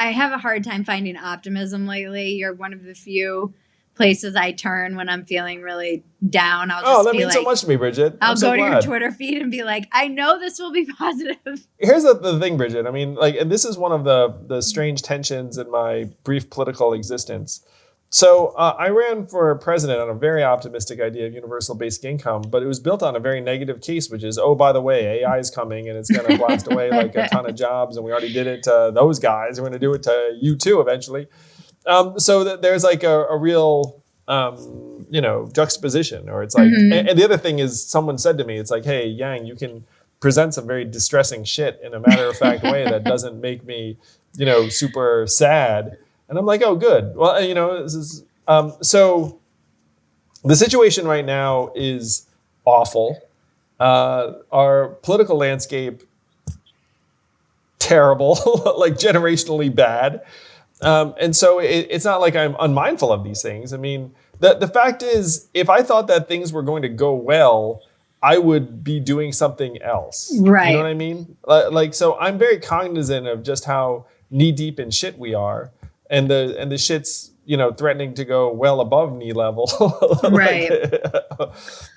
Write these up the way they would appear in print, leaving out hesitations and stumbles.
I have a hard time finding optimism lately. You're one of the few places I turn when I'm feeling really down. That means so much to me, Bridget. I'll go to glad. your Twitter feed and be like, I know this will be positive. Here's the thing, Bridget. I mean, and this is one of the strange tensions in my brief political existence. So I ran for president on a very optimistic idea of universal basic income, but it was built on a very negative case, which is, oh, by the way, AI is coming and it's going to blast away like a ton of jobs. And we already did it to those guys. We're going to do it to you too eventually. So that there's like a real, juxtaposition, or it's like, and the other thing is someone said to me, it's like, hey, Yang, you can present some very distressing shit in a matter-of-fact way that doesn't make me, super sad. And I'm like, oh, good. Well, this is, so the situation right now is awful. Our political landscape, terrible, like generationally bad. And so it's not like I'm unmindful of these things. I mean, the fact is, if I thought that things were going to go well, I would be doing something else. Right. You know what I mean? So I'm very cognizant of just how knee deep in shit we are. And the shit's, threatening to go well above knee level. Right.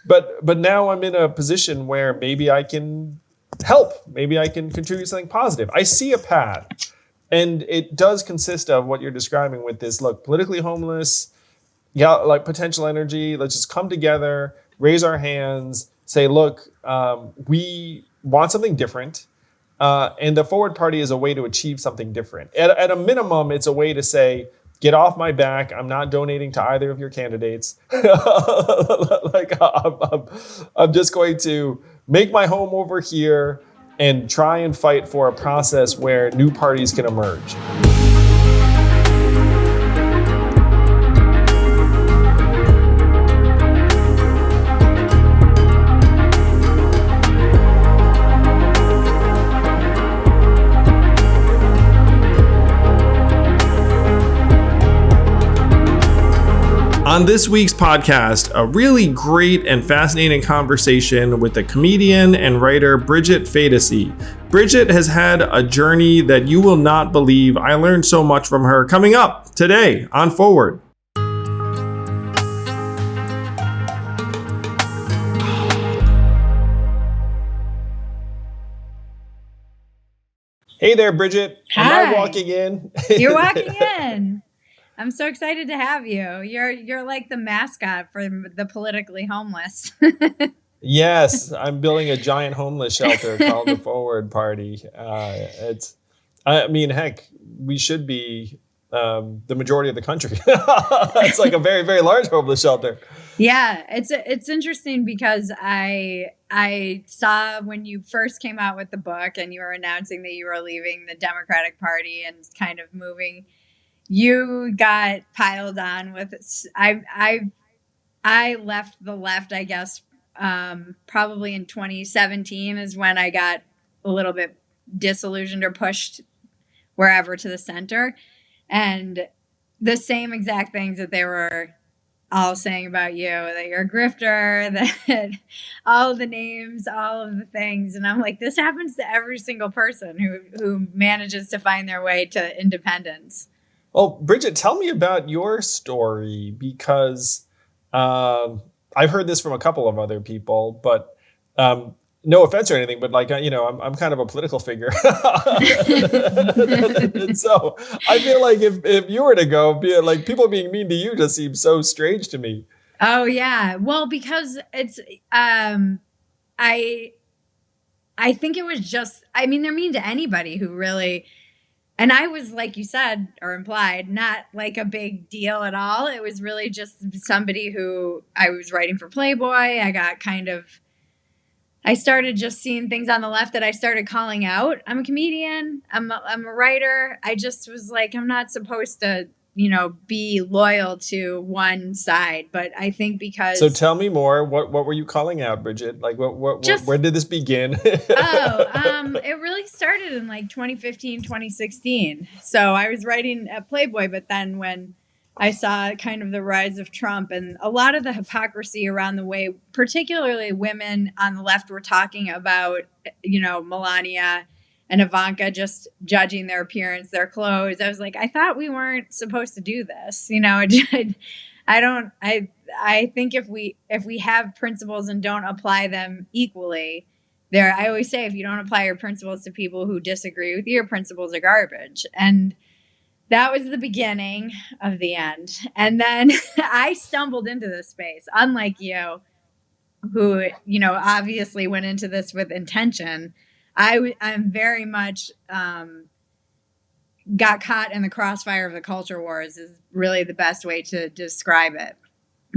But now I'm in a position where maybe I can help. Maybe I can contribute something positive. I see a path. And it does consist of what you're describing with this, look, politically homeless, like potential energy. Let's just come together, raise our hands, say, look, we want something different. And the Forward Party is a way to achieve something different. At a minimum, it's a way to say, get off my back. I'm not donating to either of your candidates. I'm just going to make my home over here and try and fight for a process where new parties can emerge. On this week's podcast, a really great and fascinating conversation with the comedian and writer Bridget Phetasy. Bridget has had a journey that you will not believe. I learned so much from her. Coming up today on Forward. Hey there, Bridget. Hi. Am I walking in? You're walking in. I'm so excited to have you. You're like the mascot for the politically homeless. Yes, I'm building a giant homeless shelter called the Forward Party. Heck, we should be the majority of the country. It's like a very, very large homeless shelter. Yeah, it's interesting because I saw when you first came out with the book and you were announcing that you were leaving the Democratic Party and kind of moving. You got piled on with. I left the left, I guess, probably in 2017 is when I got a little bit disillusioned or pushed wherever to the center, and the same exact things that they were all saying about you, that you're a grifter, that all of the names, all of the things, and I'm like, this happens to every single person who manages to find their way to independence. Well, Bridget, tell me about your story, because I've heard this from a couple of other people, but no offense or anything, but I'm kind of a political figure. And so I feel like if you were to go, people being mean to you just seems so strange to me. Oh, yeah. Well, because it's I think it was just, they're mean to anybody who really. And I was, like you said, or implied, not like a big deal at all. It was really just somebody who I was writing for Playboy. I started just seeing things on the left that I started calling out. I'm a comedian. I'm a writer. I just was like, I'm not supposed to, be loyal to one side. But I think because. So tell me more. What were you calling out, Bridget? Like, where did this begin? It really started in like 2015, 2016. So I was writing at Playboy, but then when I saw kind of the rise of Trump and a lot of the hypocrisy around the way, particularly women on the left were talking about, Melania and Ivanka just judging their appearance, their clothes. I was like, I thought we weren't supposed to do this. I think if we have principles and don't apply them equally, I always say, if you don't apply your principles to people who disagree with you, your principles are garbage. And that was the beginning of the end. And then I stumbled into this space, unlike you, who, obviously went into this with intention. I'm very much got caught in the crossfire of the culture wars is really the best way to describe it.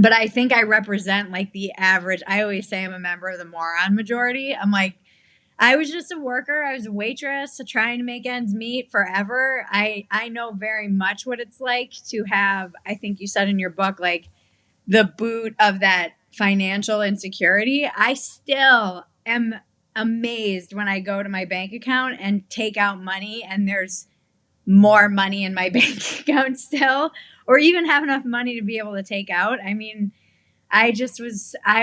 But I think I represent like the average. I always say I'm a member of the moron majority. I'm like, I was just a worker. I was a waitress trying to make ends meet forever. I know very much what it's like to have, I think you said in your book, like the boot of that financial insecurity. I still am amazed when I go to my bank account and take out money and there's more money in my bank account still, or even have enough money to be able to take out. I mean, I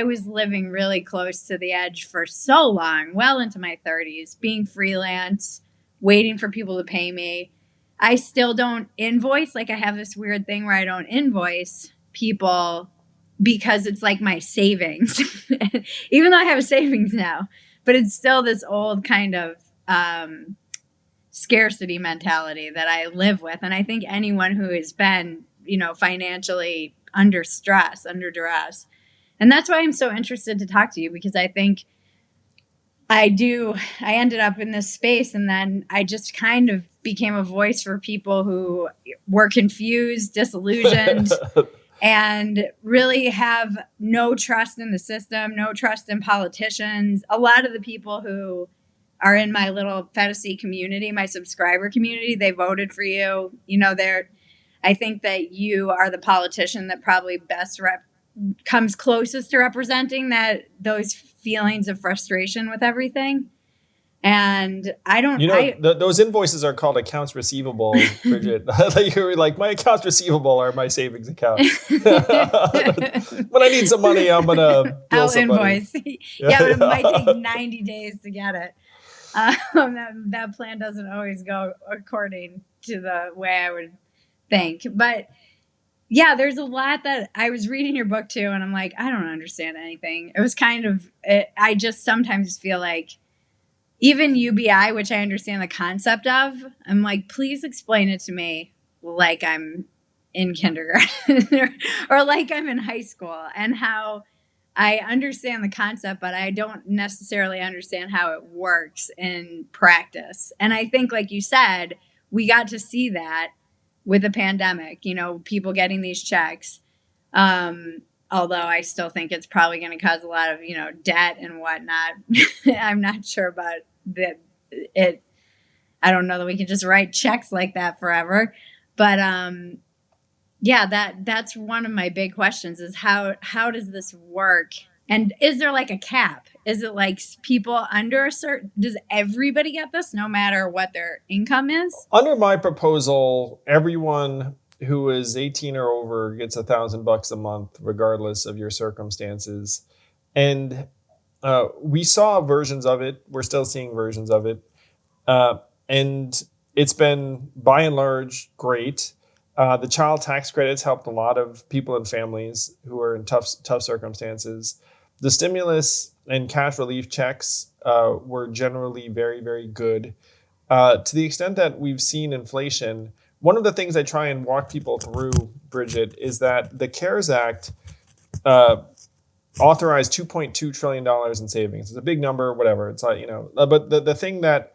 was living really close to the edge for so long, well into my 30s, being freelance, waiting for people to pay me. I still don't invoice. Like I have this weird thing where I don't invoice people because it's like my savings, even though I have a savings now, but it's still this old kind of scarcity mentality that I live with. And I think anyone who has been, financially under stress, under duress. And that's why I'm so interested to talk to you, because I think I ended up in this space and then I just kind of became a voice for people who were confused, disillusioned, and really have no trust in the system, no trust in politicians. A lot of the people who are in my little Phetasy community, my subscriber community, they voted for you. I think that you are the politician that probably best comes closest to representing those feelings of frustration with everything. And I don't, those invoices are called accounts receivable, Bridget. You're like, my accounts receivable are my savings account. When I need some money, I'm going to bill somebody. Invoice. Yeah, but it might take 90 days to get it. That plan doesn't always go according to the way I would think. But yeah, there's a lot that I was reading your book too, and I'm like, I don't understand anything. It was kind of, I just sometimes feel like even UBI, which I understand the concept of, I'm like, please explain it to me like I'm in kindergarten or like I'm in high school, and how I understand the concept, but I don't necessarily understand how it works in practice. And I think, like you said, we got to see that with the pandemic, people getting these checks. Although I still think it's probably going to cause a lot of, debt and whatnot. I'm not sure about that. I don't know that we can just write checks like that forever. But yeah, that's one of my big questions is how does this work? And is there like a cap? Is it like people under a certain, does everybody get this no matter what their income is? Under my proposal, everyone who is 18 or over gets $1,000 a month, regardless of your circumstances. And we saw versions of it. We're still seeing versions of it. And it's been, by and large, great. The child tax credits helped a lot of people and families who are in tough circumstances. The stimulus and cash relief checks were generally very, very good. To the extent that we've seen inflation, one of the things I try and walk people through, Bridget, is that the CARES Act authorized $2.2 trillion in savings. It's a big number, whatever. It's like, but the thing that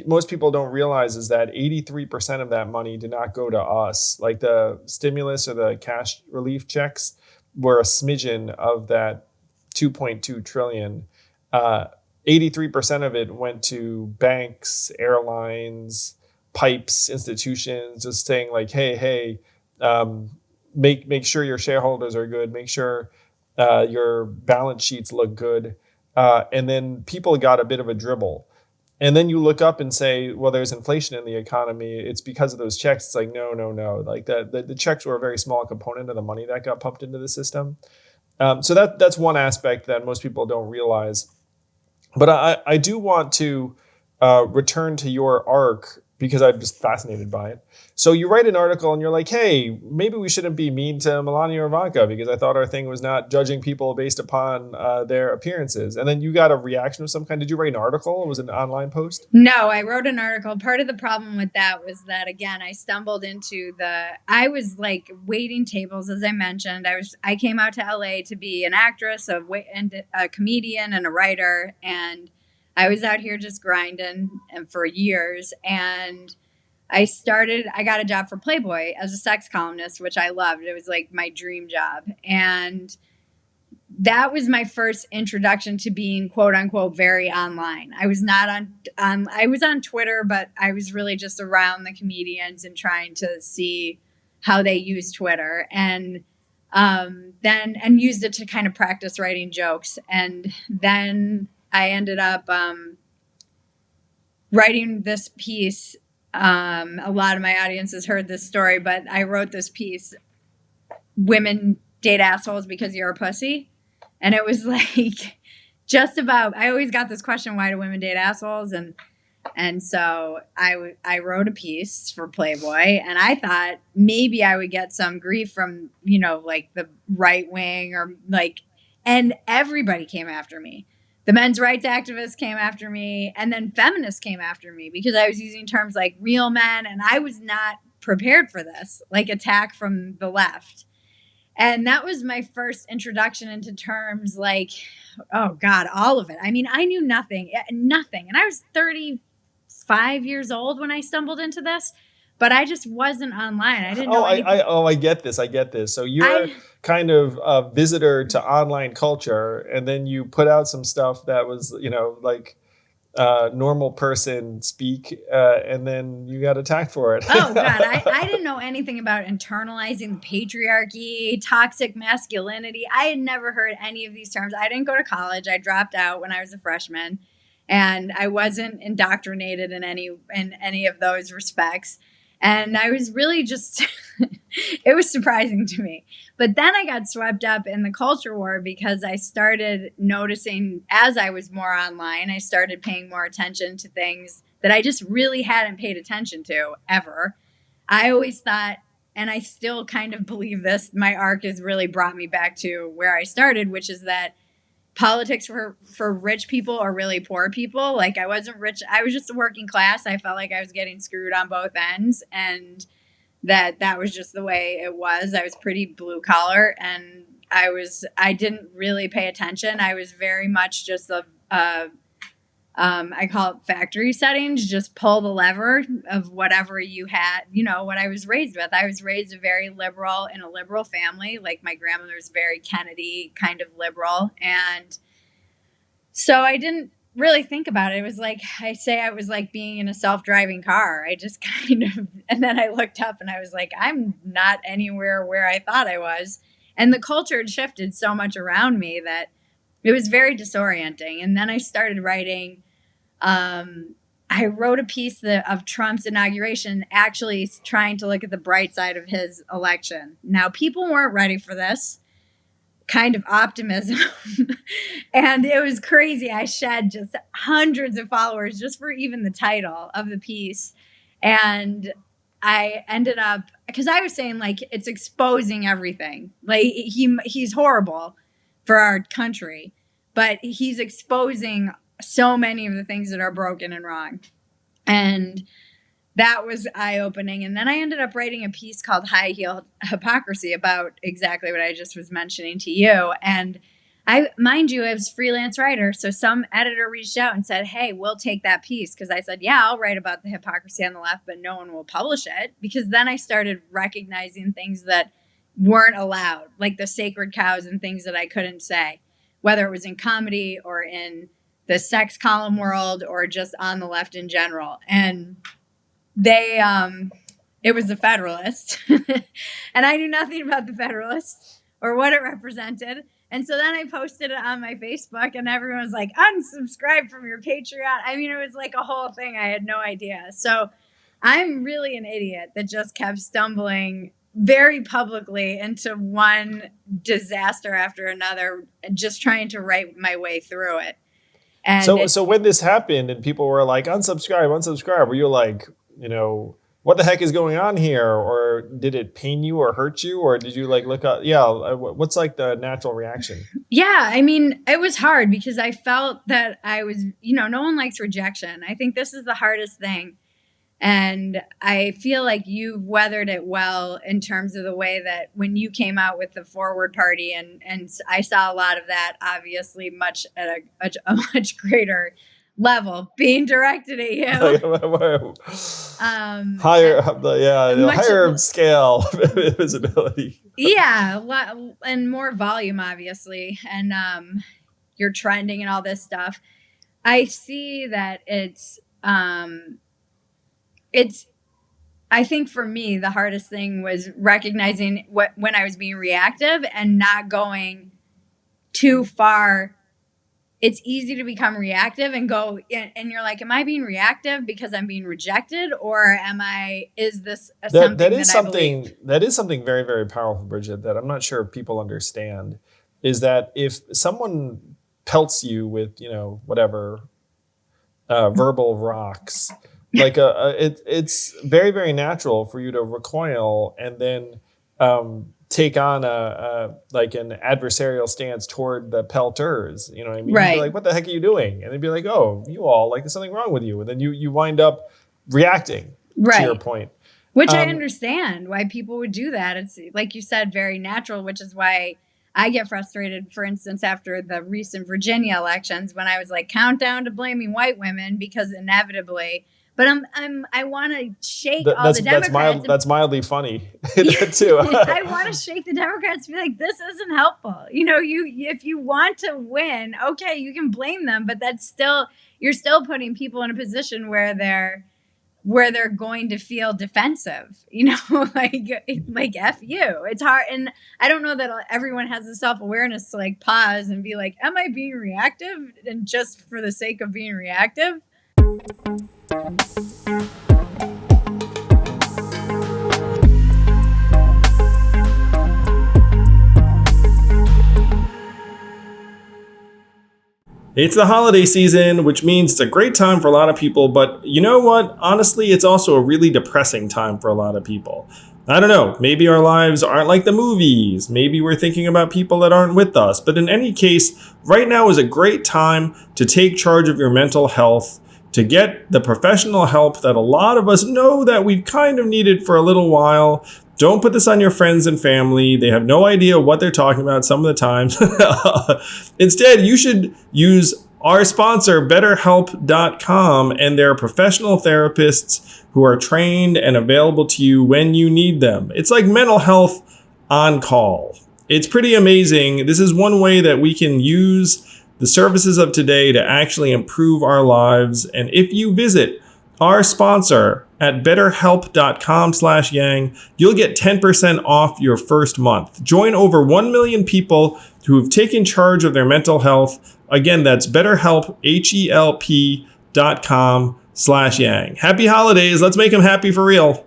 most people don't realize is that 83% of that money did not go to us. Like the stimulus or the cash relief checks were a smidgen of that 2.2 trillion. 83% of it went to banks, airlines, pipes, institutions, just saying like, hey, make sure your shareholders are good, make sure your balance sheets look good. And then people got a bit of a dribble. And then you look up and say, well, there's inflation in the economy. It's because of those checks. It's like, no. Like the checks were a very small component of the money that got pumped into the system. So that's one aspect that most people don't realize. But I do want to return to your arc because I'm just fascinated by it. So you write an article and you're like, hey, maybe we shouldn't be mean to Melania or Ivanka because I thought our thing was not judging people based upon their appearances. And then you got a reaction of some kind. Did you write an article? Or was it an online post? No, I wrote an article. Part of the problem with that was that, again, I stumbled into I was like waiting tables, as I mentioned. I came out to LA to be an actress, a comedian, and a writer, and I was out here just grinding and for years. And I got a job for Playboy as a sex columnist, which I loved. It was like my dream job. And that was my first introduction to being quote unquote very online. I was not I was on Twitter, but I was really just around the comedians and trying to see how they use Twitter, and then used it to kind of practice writing jokes. And then I ended up writing this piece. A lot of my audience has heard this story, but I wrote this piece, Women Date Assholes Because You're a Pussy. And it was like just about, I always got this question, why do women date assholes? And so I wrote a piece for Playboy, and I thought maybe I would get some grief from, like the right wing or like, and everybody came after me. The men's rights activists came after me, and then feminists came after me because I was using terms like real men, and I was not prepared for this, like attack from the left. And that was my first introduction into terms like, oh God, all of it. I mean, I knew nothing. And I was 35 years old when I stumbled into this, but I just wasn't online. I didn't know anything. I get this. I get this. So you're kind of a visitor to online culture, and then you put out some stuff that was, like normal person speak, and then you got attacked for it. Oh God, I didn't know anything about internalizing the patriarchy, toxic masculinity. I had never heard any of these terms. I didn't go to college. I dropped out when I was a freshman, and I wasn't indoctrinated in any of those respects. And I was really just, it was surprising to me. But then I got swept up in the culture war because I started noticing, as I was more online, I started paying more attention to things that I just really hadn't paid attention to ever. I always thought, and I still kind of believe this, my arc has really brought me back to where I started, which is that politics for rich people or really poor people. Like I wasn't rich. I was just a working class. I felt like I was getting screwed on both ends, and that was just the way it was. I was pretty blue collar, and I didn't really pay attention. I was very much just I call it factory settings, just pull the lever of whatever you had, what I was raised with. I was raised in a liberal family. Like my grandmother's very Kennedy kind of liberal. And so I didn't really think about it. It was like, I was like being in a self-driving car. I just and then I looked up and I was like, I'm not anywhere where I thought I was. And the culture had shifted so much around me that it was very disorienting. And then I started writing. I wrote a piece of Trump's inauguration, actually trying to look at the bright side of his election. Now, people weren't ready for this kind of optimism. And it was crazy. I shed just hundreds of followers just for even the title of the piece. And I ended up, because I was saying like it's exposing everything. Like he's horrible for our country, but he's exposing so many of the things that are broken and wrong. And that was eye-opening. And then I ended up writing a piece called High Heel Hypocrisy about exactly what I just was mentioning to you. And mind you, I was a freelance writer. So some editor reached out and said, hey, we'll take that piece. Because I said, yeah, I'll write about the hypocrisy on the left, but no one will publish it. Because then I started recognizing things that weren't allowed, like the sacred cows and things that I couldn't say, whether it was in comedy or in the sex column world or just on the left in general. And it was the Federalist. And I knew nothing about the Federalist or what it represented. And so then I posted it on my Facebook, and everyone was like, unsubscribe from your Patreon. I mean, it was like a whole thing. I had no idea. So I'm really an idiot that just kept stumbling very publicly into one disaster after another, just trying to write my way through it. And So when this happened and people were like, unsubscribe, unsubscribe, were you like, what the heck is going on here? Or did it pain you or hurt you? Or did you like look up? Yeah. What's like the natural reaction? yeah, I mean, it was hard because I felt that I was, no one likes rejection. I think this is the hardest thing. And I feel like you've weathered it well in terms of the way that when you came out with the Forward Party, and I saw a lot of that, obviously, much at a much greater level being directed at you. Higher, the Much, higher scale visibility. yeah, and more volume, obviously, and you're trending and all this stuff. I see that it's I think for me, the hardest thing was recognizing when I was being reactive and not going too far. It's easy to become reactive and go, and you're like, am I being reactive because I'm being rejected, or is this something that I believe? That is something very, very powerful, Bridget, that I'm not sure if people understand, is that if someone pelts you with, whatever, verbal rocks, like it's very, very natural for you to recoil and then take on like an adversarial stance toward the pelters. You know what I mean? Right. You'd be like, what the heck are you doing? And they'd be like, oh, you all, like, there's something wrong with you. And then you wind up reacting to your point. Which I understand why people would do that. It's, like you said, very natural, which is why I get frustrated, for instance, after the recent Virginia elections, when I was like, countdown to blaming white women, because inevitably, but I want to shake all the Democrats. That's mildly funny too. I want to shake the Democrats and be like, this isn't helpful. If you want to win, okay, you can blame them, but you're still putting people in a position where they're going to feel defensive, like F you. It's hard. And I don't know that everyone has the self-awareness to like pause and be like, am I being reactive? And just for the sake of being reactive. It's the holiday season, which means it's a great time for a lot of people. But you know what? Honestly, it's also a really depressing time for a lot of people. I don't know. Maybe our lives aren't like the movies. Maybe we're thinking about people that aren't with us. But in any case, right now is a great time to take charge of your mental health, to get the professional help that a lot of us know that we've kind of needed for a little while. Don't put this on your friends and family. They have no idea what they're talking about some of the times. Instead, you should use our sponsor, BetterHelp.com, and their professional therapists who are trained and available to you when you need them. It's like mental health on call. It's pretty amazing. This is one way that we can use the services of today to actually improve our lives. And if you visit our sponsor at betterhelp.com/yang, you'll get 10% off your first month. Join over 1 million people who have taken charge of their mental health. Again, that's betterhelp, HELP.com/yang. Happy holidays. Let's make them happy for real.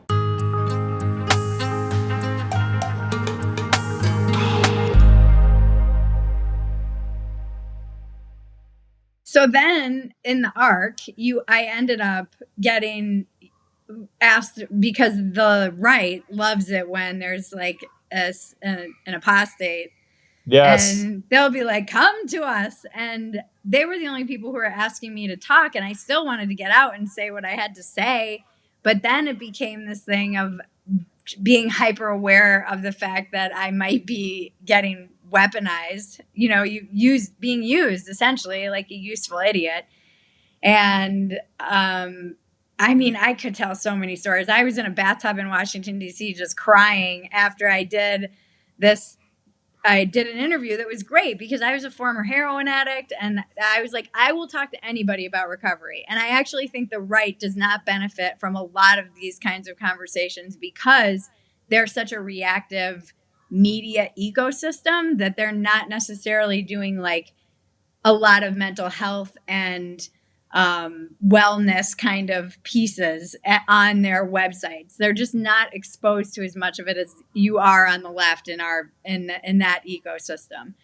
So then in the arc, I ended up getting asked, because the right loves it when there's like an apostate. Yes. And they'll be like, come to us. And they were the only people who were asking me to talk. And I still wanted to get out and say what I had to say. But then it became this thing of being hyper aware of the fact that I might be getting weaponized, being used essentially like a useful idiot. And I mean, I could tell so many stories. I was in a bathtub in Washington, D.C. just crying after I did an interview that was great, because I was a former heroin addict, and I was like, I will talk to anybody about recovery. And I actually think the right does not benefit from a lot of these kinds of conversations, because they're such a reactive media ecosystem that they're not necessarily doing like a lot of mental health and wellness kind of pieces on their websites. They're just not exposed to as much of it as you are on the left in that ecosystem.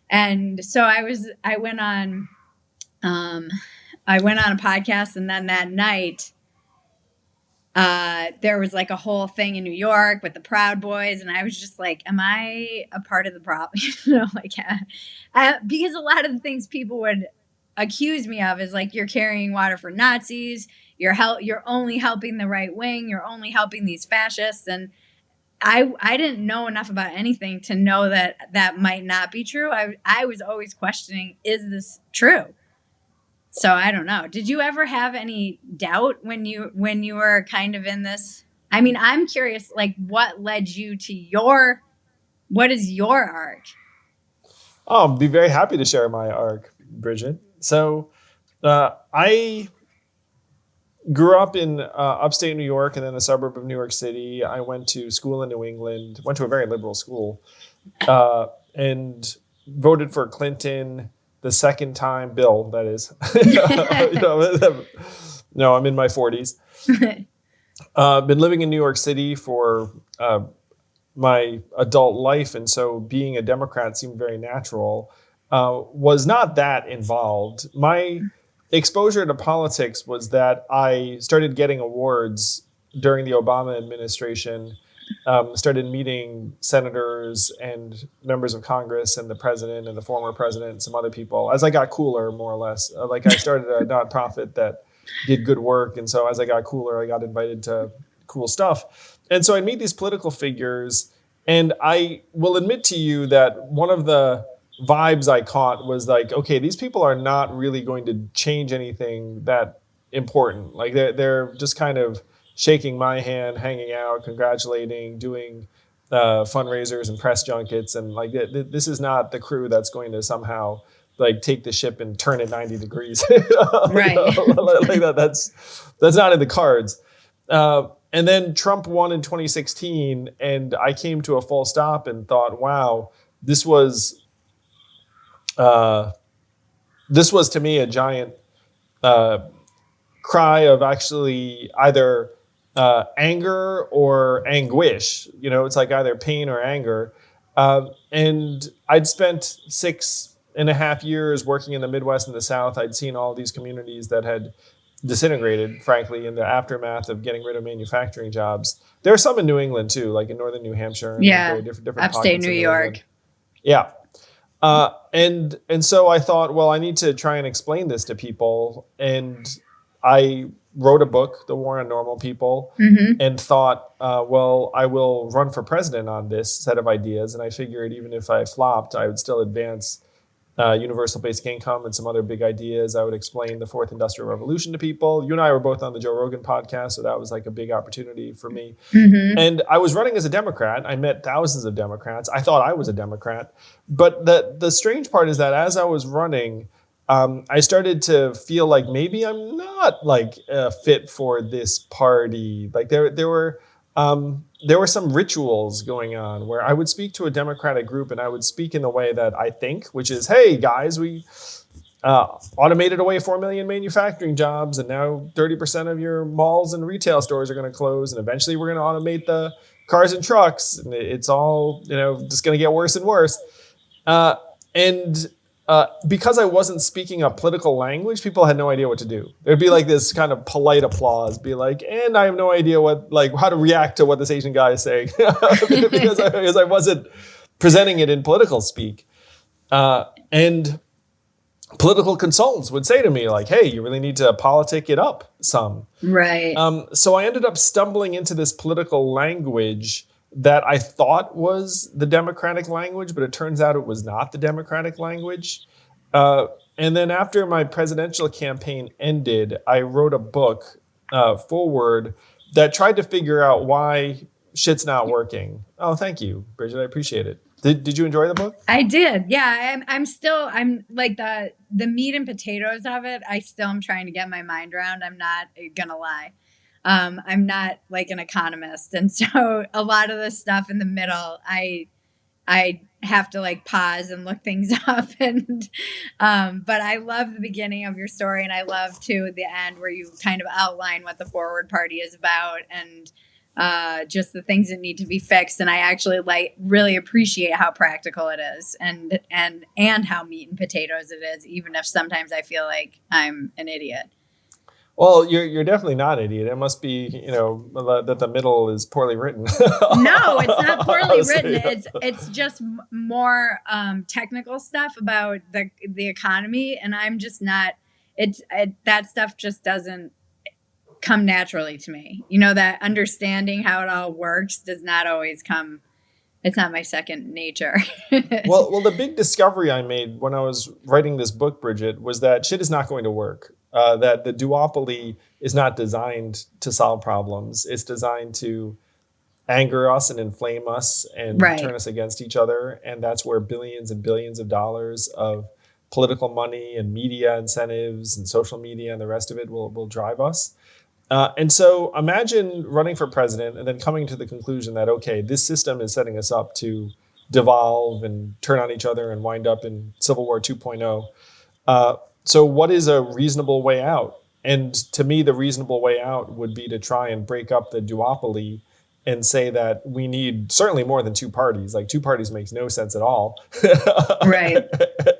And so I went on I went on a podcast, and then that night, there was like a whole thing in New York with the Proud Boys, and I was just like, "Am I a part of the problem?" Like, because a lot of the things people would accuse me of is like, you're carrying water for Nazis, you're only helping the right wing, you're only helping these fascists, and I didn't know enough about anything to know that that might not be true. I was always questioning, is this true? So I don't know. Did you ever have any doubt when you were kind of in this? I mean, I'm curious, like, what led you to what is your arc? Oh, I'd be very happy to share my arc, Bridget. So I grew up in upstate New York and then a suburb of New York City. I went to school in New England, went to a very liberal school, and voted for Clinton the second time, Bill, that is. No, I'm in my 40s. Been living in New York City for my adult life, and so being a Democrat seemed very natural. Was not that involved. My exposure to politics was that I started getting awards during the Obama administration, started meeting senators and members of Congress and the president and the former president and some other people as I got cooler, more or less. Like I started a nonprofit that did good work. And so as I got cooler, I got invited to cool stuff. And so I meet these political figures. And I will admit to you that one of the vibes I caught was like, okay, these people are not really going to change anything that important. Like they're just kind of shaking my hand, hanging out, congratulating, doing fundraisers and press junkets, and like this is not the crew that's going to somehow like take the ship and turn it 90 degrees. Right. Like that. That's not in the cards. And then Trump won in 2016, and I came to a full stop and thought, wow, this was to me a giant cry of actually either anger or anguish. You know, it's like either pain or anger. And I'd spent 6.5 years working in the Midwest and the South. I'd seen all these communities that had disintegrated, frankly, in the aftermath of getting rid of manufacturing jobs. There are some in New England too, like in northern New Hampshire and Yeah, like different upstate pockets New of New York. England. Yeah. And so I thought, well, I need to try and explain this to people. And I wrote a book, The War on Normal People, and thought, well, I will run for president on this set of ideas. And I figured even if I flopped, I would still advance universal basic income and some other big ideas. I would explain the fourth industrial revolution to people. You and I were both on the Joe Rogan podcast, so that was like a big opportunity for me. And I was running as a Democrat. I met thousands of Democrats. I thought I was a Democrat. But the strange part is that as I was running, I started to feel like maybe I'm not like fit for this party. Like there were some rituals going on where I would speak to a Democratic group and I would speak in the way that I think, which is, hey, guys, we automated away 4 million manufacturing jobs, and now 30% of your malls and retail stores are going to close, and eventually we're going to automate the cars and trucks, and it's all, just going to get worse and worse. And because I wasn't speaking a political language, people had no idea what to do. There'd be like this kind of polite applause, be like, and I have no idea how to react to what this Asian guy is saying because I wasn't presenting it in political speak. And political consultants would say to me like, hey, you really need to politic it up some. Right. So I ended up stumbling into this political language that I thought was the Democratic language, but it turns out it was not the Democratic language. And then after my presidential campaign ended, I wrote a book, Forward, that tried to figure out why shit's not working. Oh, thank you, Bridget. I appreciate it. Did you enjoy the book? I did. Yeah. I'm like the meat and potatoes of it. I still am trying to get my mind around. I'm not gonna lie. I'm not like an economist. And so a lot of the stuff in the middle, I have to like pause and look things up. And, but I love the beginning of your story. And I love too the end where you kind of outline what the Forward Party is about. And just the things that need to be fixed. And I actually really appreciate how practical it is, and how meat and potatoes it is, even if sometimes I feel like I'm an idiot. Well, you're definitely not an idiot. It must be, that the middle is poorly written. No, it's not poorly written. It's just more technical stuff about the economy, and I'm just not. That stuff just doesn't come naturally to me. That understanding how it all works does not always come. It's not my second nature. Well, the big discovery I made when I was writing this book, Bridget, was that shit is not going to work. That the duopoly is not designed to solve problems. It's designed to anger us and inflame us and Right. turn us against each other. And that's where billions and billions of dollars of political money and media incentives and social media and the rest of it will drive us. And so imagine running for president and then coming to the conclusion that, okay, this system is setting us up to devolve and turn on each other and wind up in Civil War 2.0. So what is a reasonable way out? And to me, the reasonable way out would be to try and break up the duopoly and say that we need certainly more than two parties. Like, two parties makes no sense at all. Right.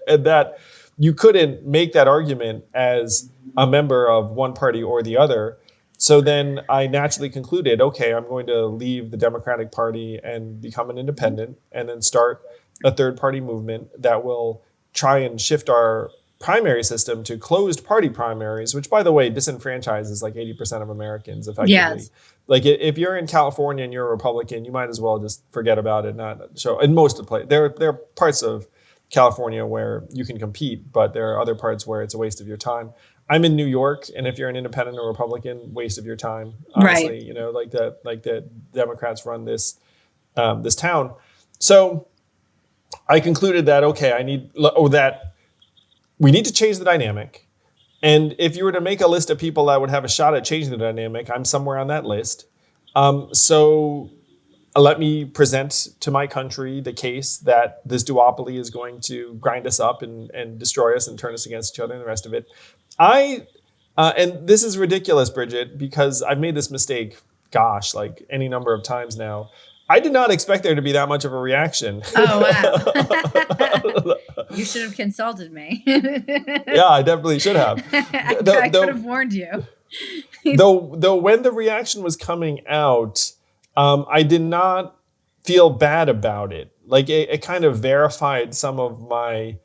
And that you couldn't make that argument as a member of one party or the other. So then I naturally concluded, okay, I'm going to leave the Democratic Party and become an independent, and then start a third party movement that will try and shift our primary system to closed party primaries, which, by the way, disenfranchises like 80% of Americans effectively. Yes. Like, if you're in California and you're a Republican, you might as well just forget about it. Not show. In most of the place, there are parts of California where you can compete, but there are other parts where it's a waste of your time. I'm in New York, and if you're an independent or Republican, waste of your time. Honestly, Right. Like the Democrats run this this town. So I concluded that, okay, that we need to change the dynamic. And if you were to make a list of people that would have a shot at changing the dynamic, I'm somewhere on that list. So let me present to my country the case that this duopoly is going to grind us up and destroy us and turn us against each other and the rest of it. And this is ridiculous, Bridget, because I've made this mistake, like any number of times now. I did not expect there to be that much of a reaction. Oh, wow. You should have consulted me. Yeah, I definitely should have. I could have warned you. Though when the reaction was coming out, I did not feel bad about it. Like, it kind of verified some of my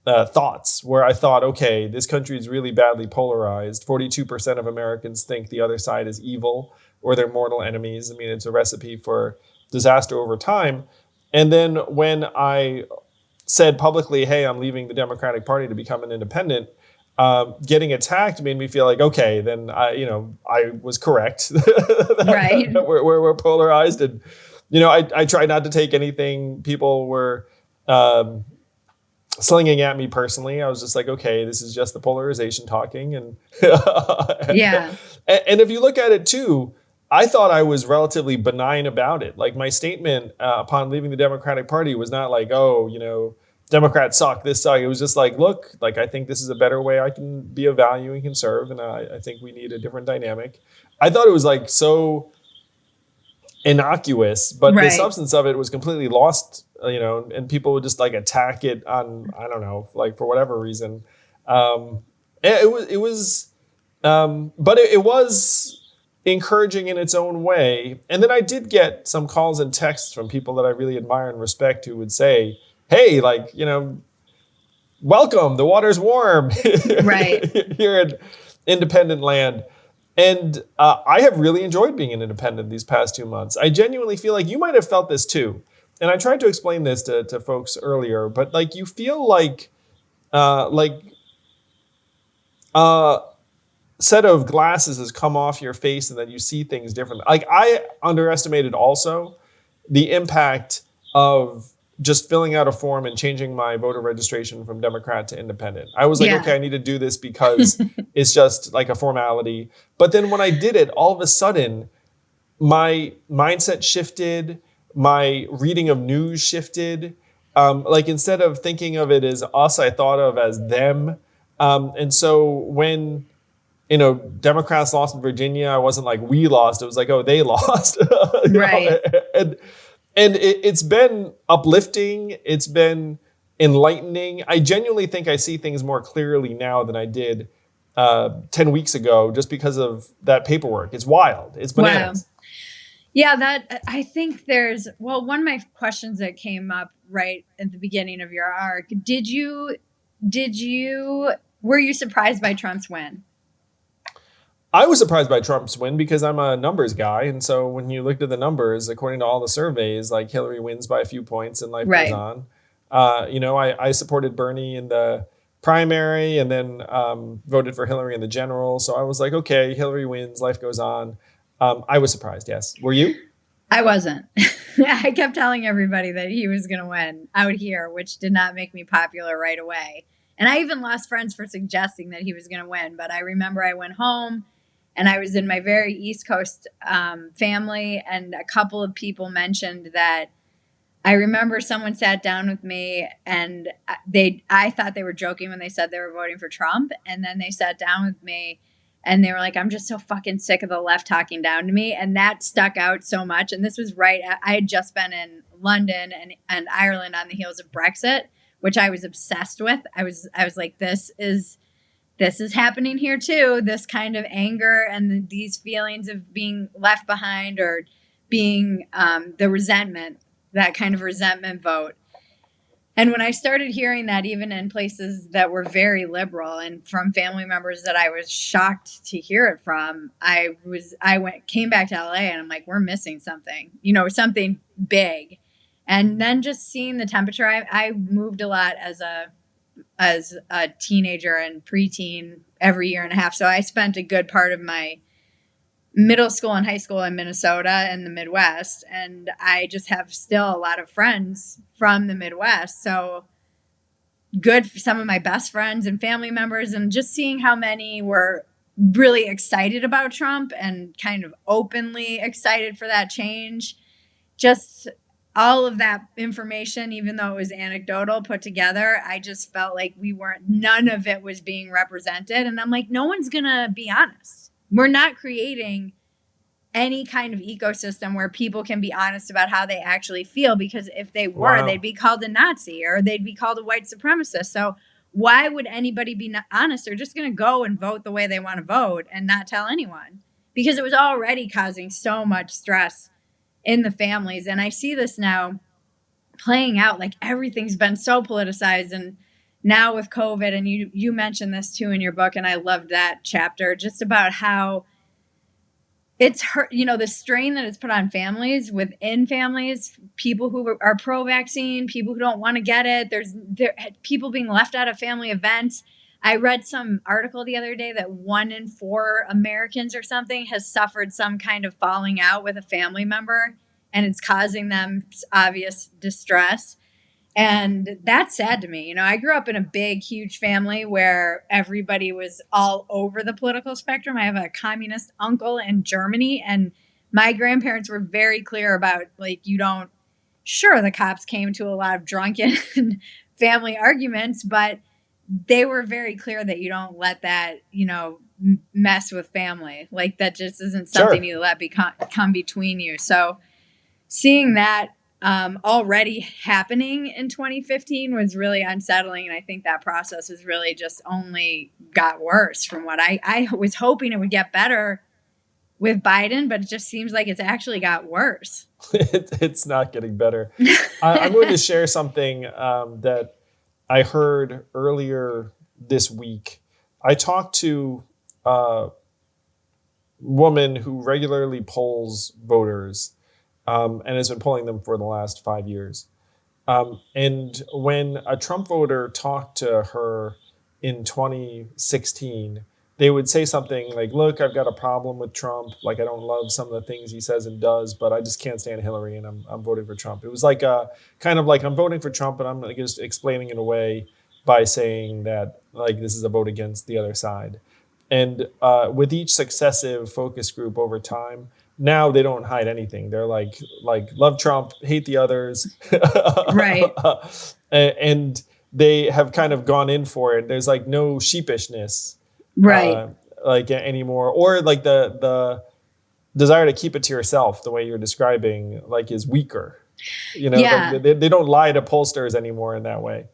thoughts, where I thought, okay, this country is really badly polarized. 42% of Americans think the other side is evil or they're mortal enemies. I mean, it's a recipe for disaster over time. And then when I said publicly, hey, I'm leaving the Democratic Party to become an independent, getting attacked made me feel like, okay, then I was correct. Right. We're polarized. And, I tried not to take anything people were slinging at me personally. I was just like, okay, this is just the polarization talking. And yeah. And if you look at it too, I thought I was relatively benign about it. Like, my statement upon leaving the Democratic Party was not like, oh, Democrats suck, this suck. It was just like, look, like, I think this is a better way I can be of value and can serve. And I think we need a different dynamic. I thought it was like so innocuous, but the substance of it was completely lost, and people would just like attack it on, I don't know, like, for whatever reason. It was encouraging in its own way. And then I did get some calls and texts from people that I really admire and respect, who would say, hey, like, welcome, the water's warm. Right. Here in independent land. And I have really enjoyed being an independent these past 2 months. I genuinely feel like you might have felt this too. And I tried to explain this to folks earlier, but like, you feel like set of glasses has come off your face and that you see things differently. Like, I underestimated also the impact of just filling out a form and changing my voter registration from Democrat to independent. I was like, okay, I need to do this because it's just like a formality. But then when I did it, all of a sudden, my mindset shifted, my reading of news shifted. Like, instead of thinking of it as us, I thought of as them. And so when Democrats lost in Virginia. I wasn't like, we lost. It was like, oh, they lost. Right. And it's been uplifting. It's been enlightening. I genuinely think I see things more clearly now than I did 10 weeks ago, just because of that paperwork. It's wild. It's bananas. Wow. Yeah, that I think one of my questions that came up right at the beginning of your arc, were you surprised by Trump's win? I was surprised by Trump's win because I'm a numbers guy. And so when you looked at the numbers, according to all the surveys, like Hillary wins by a few points and life goes on. I supported Bernie in the primary and then voted for Hillary in the general. So I was like, okay, Hillary wins, life goes on. I was surprised, yes. Were you? I wasn't. I kept telling everybody that he was going to win out here, which did not make me popular right away. And I even lost friends for suggesting that he was going to win. But I remember I went home and I was in my very East Coast family, and a couple of people mentioned that. I remember someone sat down with me and I thought they were joking when they said they were voting for Trump. And then they sat down with me and they were like, I'm just so fucking sick of the left talking down to me. And that stuck out so much. And this was right. I had just been in London and Ireland on the heels of Brexit, which I was obsessed with. I was like, this is happening here too. This kind of anger and these feelings of being left behind, or being the resentment, that kind of resentment vote. And when I started hearing that, even in places that were very liberal and from family members that I was shocked to hear it from, came back to LA and I'm like, we're missing something, something big. And then just seeing the temperature, I moved a lot as a teenager and preteen every year and a half. So I spent a good part of my middle school and high school in Minnesota and the Midwest. And I just have still a lot of friends from the Midwest. So good for some of my best friends and family members, and just seeing how many were really excited about Trump and kind of openly excited for that change. Just all of that information, even though it was anecdotal put together, I just felt like none of it was being represented. And I'm like, no one's going to be honest. We're not creating any kind of ecosystem where people can be honest about how they actually feel, because if they were, they'd be called a Nazi or they'd be called a white supremacist. So why would anybody be honest? They're just going to go and vote the way they want to vote and not tell anyone, because it was already causing so much stress in the families. And I see this now playing out, like everything's been so politicized. And now with COVID, and you mentioned this too in your book, and I loved that chapter, just about how it's hurt, the strain that it's put on families, within families, people who are pro-vaccine, people who don't want to get it. There's people being left out of family events. I read some article the other day that 1 in 4 Americans or something has suffered some kind of falling out with a family member, and it's causing them obvious distress. And that's sad to me. I grew up in a big, huge family where everybody was all over the political spectrum. I have a communist uncle in Germany, and my grandparents were very clear about, like, sure, the cops came to a lot of drunken family arguments, but they were very clear that you don't let that, mess with family. Like, that just isn't something you let come between you. So seeing that already happening in 2015 was really unsettling. And I think that process has really just only got worse from what I was hoping it would get better with Biden, but it just seems like it's actually got worse. It's not getting better. I'm going to share something that I heard earlier this week. I talked to a woman who regularly polls voters and has been polling them for the last 5 years. And when a Trump voter talked to her in 2016, they would say something like, look, I've got a problem with Trump. Like, I don't love some of the things he says and does, but I just can't stand Hillary, and I'm voting for Trump. It was like kind of like, I'm voting for Trump, and I'm just explaining it away by saying that, like, this is a vote against the other side. And with each successive focus group over time, now they don't hide anything. They're like love Trump, hate the others. Right. And they have kind of gone in for it. There's like no sheepishness. Right. like anymore, or like the desire to keep it to yourself, the way you're describing, like, is weaker. Yeah. They don't lie to pollsters anymore in that way.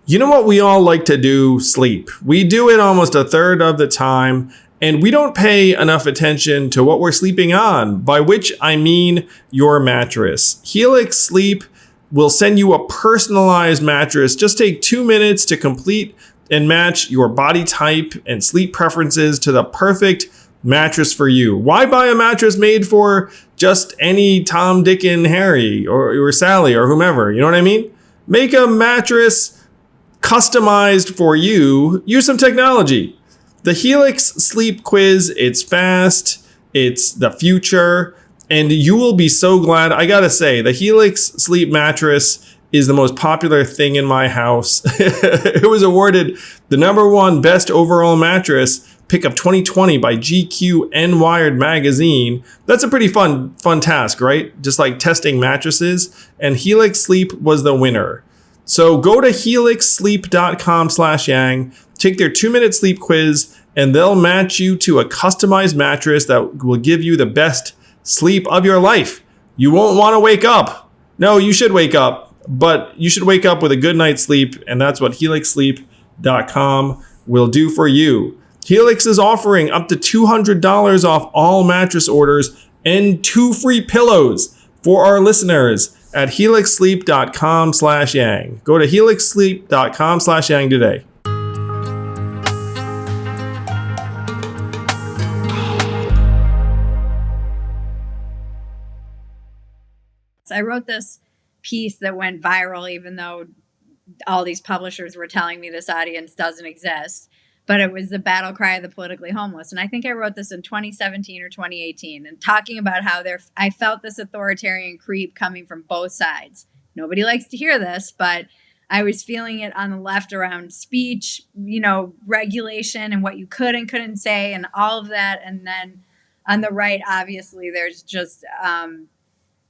You know what we all like to do? Sleep. We do it almost a third of the time, and we don't pay enough attention to what we're sleeping on, by which I mean your mattress. Helix Sleep will send you a personalized mattress. Just take 2 minutes to complete and match your body type and sleep preferences to the perfect mattress for you. Why buy a mattress made for just any Tom, Dick, and Harry, or Sally, or whomever? You know what I mean? Make a mattress customized for you. Use some technology. The Helix Sleep Quiz, it's fast, it's the future, and you will be so glad. I gotta say, the Helix Sleep Mattress is the most popular thing in my house. It was awarded the #1 best overall mattress pick of 2020 by GQ and Wired magazine. That's a pretty fun task, right? Just like testing mattresses, and Helix Sleep was the winner. So go to helixsleep.com/yang, take their 2-minute sleep quiz, and they'll match you to a customized mattress that will give you the best sleep of your life. You won't want to wake up. No, you should wake up, but you should wake up with a good night's sleep, and that's what helixsleep.com will do for you. Helix is offering up to $200 off all mattress orders and 2 free pillows for our listeners at helixsleep.com/yang. Go to helixsleep.com/yang today. I wrote this piece that went viral, even though all these publishers were telling me this audience doesn't exist. But it was the battle cry of the politically homeless. And I think I wrote this in 2017 or 2018, and talking about how I felt this authoritarian creep coming from both sides. Nobody likes to hear this, but I was feeling it on the left around speech, regulation and what you could and couldn't say and all of that. And then on the right, obviously, there's just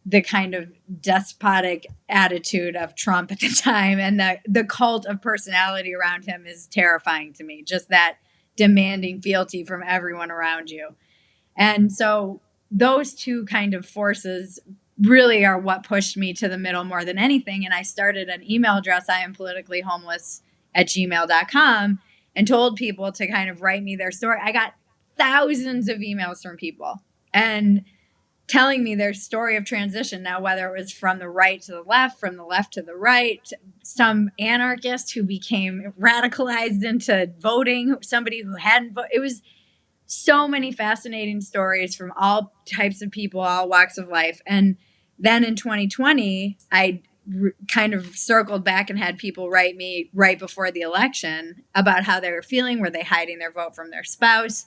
the kind of despotic attitude of Trump at the time, and the cult of personality around him is terrifying to me. Just that demanding fealty from everyone around you. And so those two kind of forces really are what pushed me to the middle more than anything. And I started an email address, iampoliticallyhomeless@gmail.com, and told people to kind of write me their story. I got thousands of emails from people and telling me their story of transition. Now, whether it was from the right to the left, from the left to the right, some anarchist who became radicalized into voting, somebody who hadn't voted. It was so many fascinating stories from all types of people, all walks of life. And then in 2020, I kind of circled back and had people write me right before the election about how they were feeling. Were they hiding their vote from their spouse?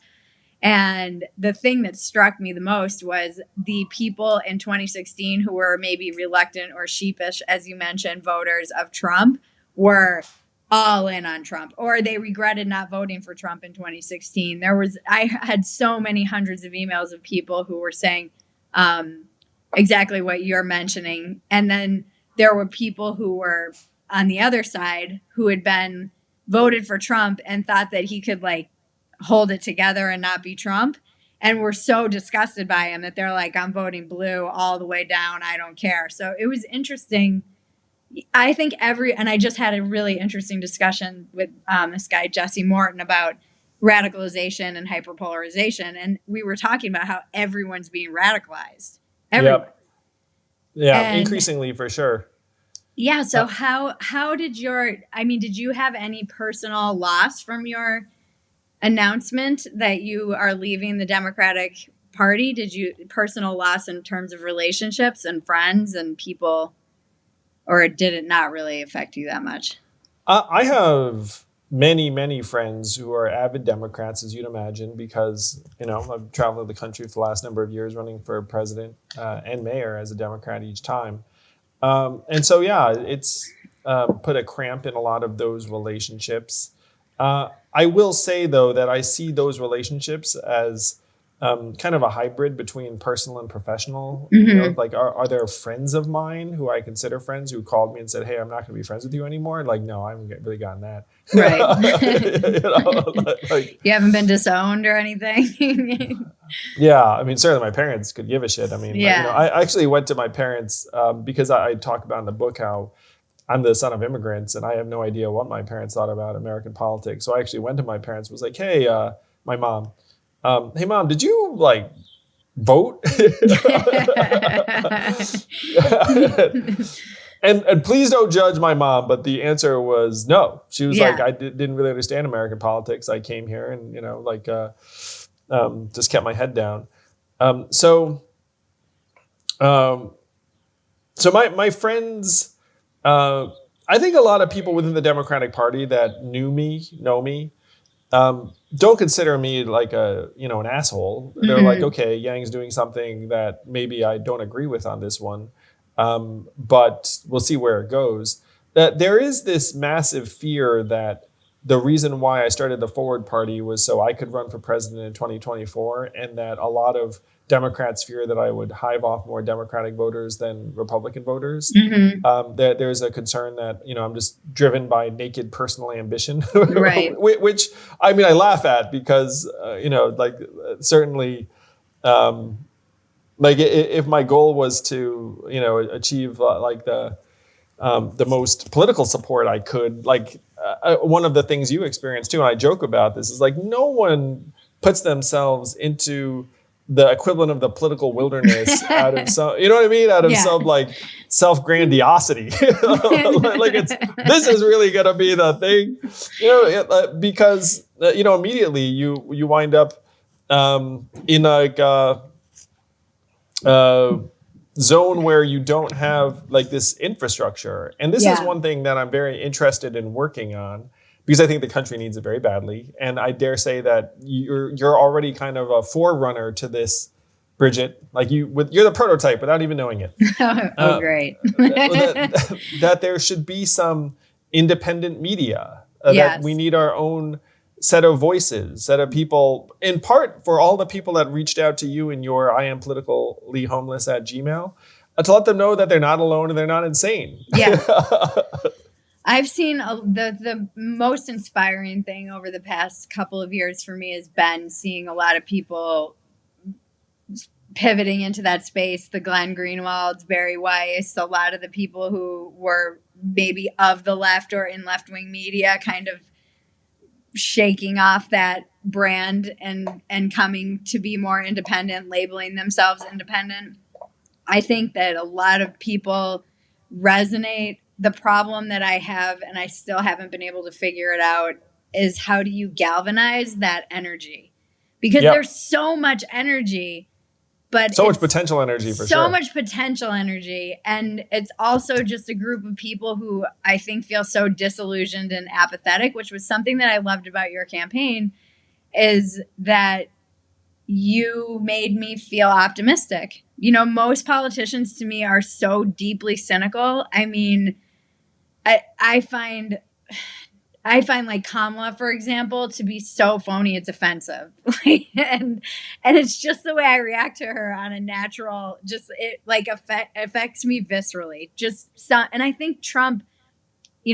And the thing that struck me the most was the people in 2016 who were maybe reluctant or sheepish, as you mentioned, voters of Trump, were all in on Trump, or they regretted not voting for Trump in 2016. I had so many hundreds of emails of people who were saying exactly what you're mentioning. And then there were people who were on the other side who had been voted for Trump and thought that he could hold it together and not be Trump, and were so disgusted by him that they're like, I'm voting blue all the way down. I don't care. So it was interesting. I think and I just had a really interesting discussion with this guy, Jesse Morton, about radicalization and hyperpolarization. And we were talking about how everyone's being radicalized. Everyone. Yep. Yeah, increasingly for sure. Yeah. So how did did you have any personal loss from your announcement that you are leaving the Democratic Party? Did you personal loss in terms of relationships and friends and people, or did it not really affect you that much? I have many friends who are avid Democrats, as you'd imagine, because I've traveled the country for the last number of years running for president and mayor as a Democrat each time, and so it's put a cramp in a lot of those relationships. I will say, though, that I see those relationships as kind of a hybrid between personal and professional. Mm-hmm. Like are there friends of mine who I consider friends who called me and said, "Hey, I'm not going to be friends with you anymore"? Like, no, I haven't really gotten that. Right. Like, You haven't been disowned or anything? yeah, I mean, certainly my parents could give a shit. I mean, Yeah. I actually went to my parents because I talk about in the book how I'm the son of immigrants and I have no idea what my parents thought about American politics. So I actually went to my parents, was like, "Hey, my mom, hey mom, did you like vote?" And please don't judge my mom, but the answer was no. She was like, Yeah. I didn't really understand American politics. I came here and just kept my head down. Um, so um, so my friends, uh, I think a lot of people within the Democratic Party that know me, don't consider me like an asshole. They're like, Mm-hmm. okay, Yang's doing something that maybe I don't agree with on this one, but we'll see where it goes. That there is this massive fear that the reason why I started the Forward Party was so I could run for president in 2024, and that a lot of Democrats fear that I would hive off more Democratic voters than Republican voters. Mm-hmm. There's a concern that I'm just driven by naked personal ambition, Right. which I mean I laugh at because certainly like if my goal was to achieve like the most political support I could, like one of the things you experience too, and I joke about this, is like no one puts themselves into the equivalent of the political wilderness out of some, you know what I mean? Out of Yeah. some like self grandiosity. Like this is really going to be the thing, because immediately you wind up in like uh, zone where you don't have like this infrastructure. And this is Yeah. one thing that I'm very interested in working on because I think the country needs it very badly. And I dare say that you're already kind of a forerunner to this, Bridget. Like you're the prototype without even knowing it. Oh, great. That there should be some independent media, that we Yes. need our own set of voices, set of people, in part for all the people that reached out to you in your I am politically homeless at Gmail, to let them know that they're not alone and they're not insane. Yeah. I've seen the most inspiring thing over the past couple of years for me has been seeing a lot of people pivoting into that space. The Glenn Greenwalds, Barry Weiss, a lot of the people who were maybe of the left or in left-wing media kind of shaking off that brand and coming to be more independent, labeling themselves independent. I think that a lot of people resonate. The problem that I have, and I still haven't been able to figure it out, is how do you galvanize that energy? Because Yep. there's so much energy, but So much it's potential energy for so sure. much potential energy. And it's also just a group of people who I think feel so disillusioned and apathetic, which was something that I loved about your campaign, is that you made me feel optimistic. Most politicians to me are so deeply cynical. I mean, I find like Kamala, for example, to be so phony it's offensive. and it's just the way I react to her on a natural, just it like affects me viscerally. And I think Trump,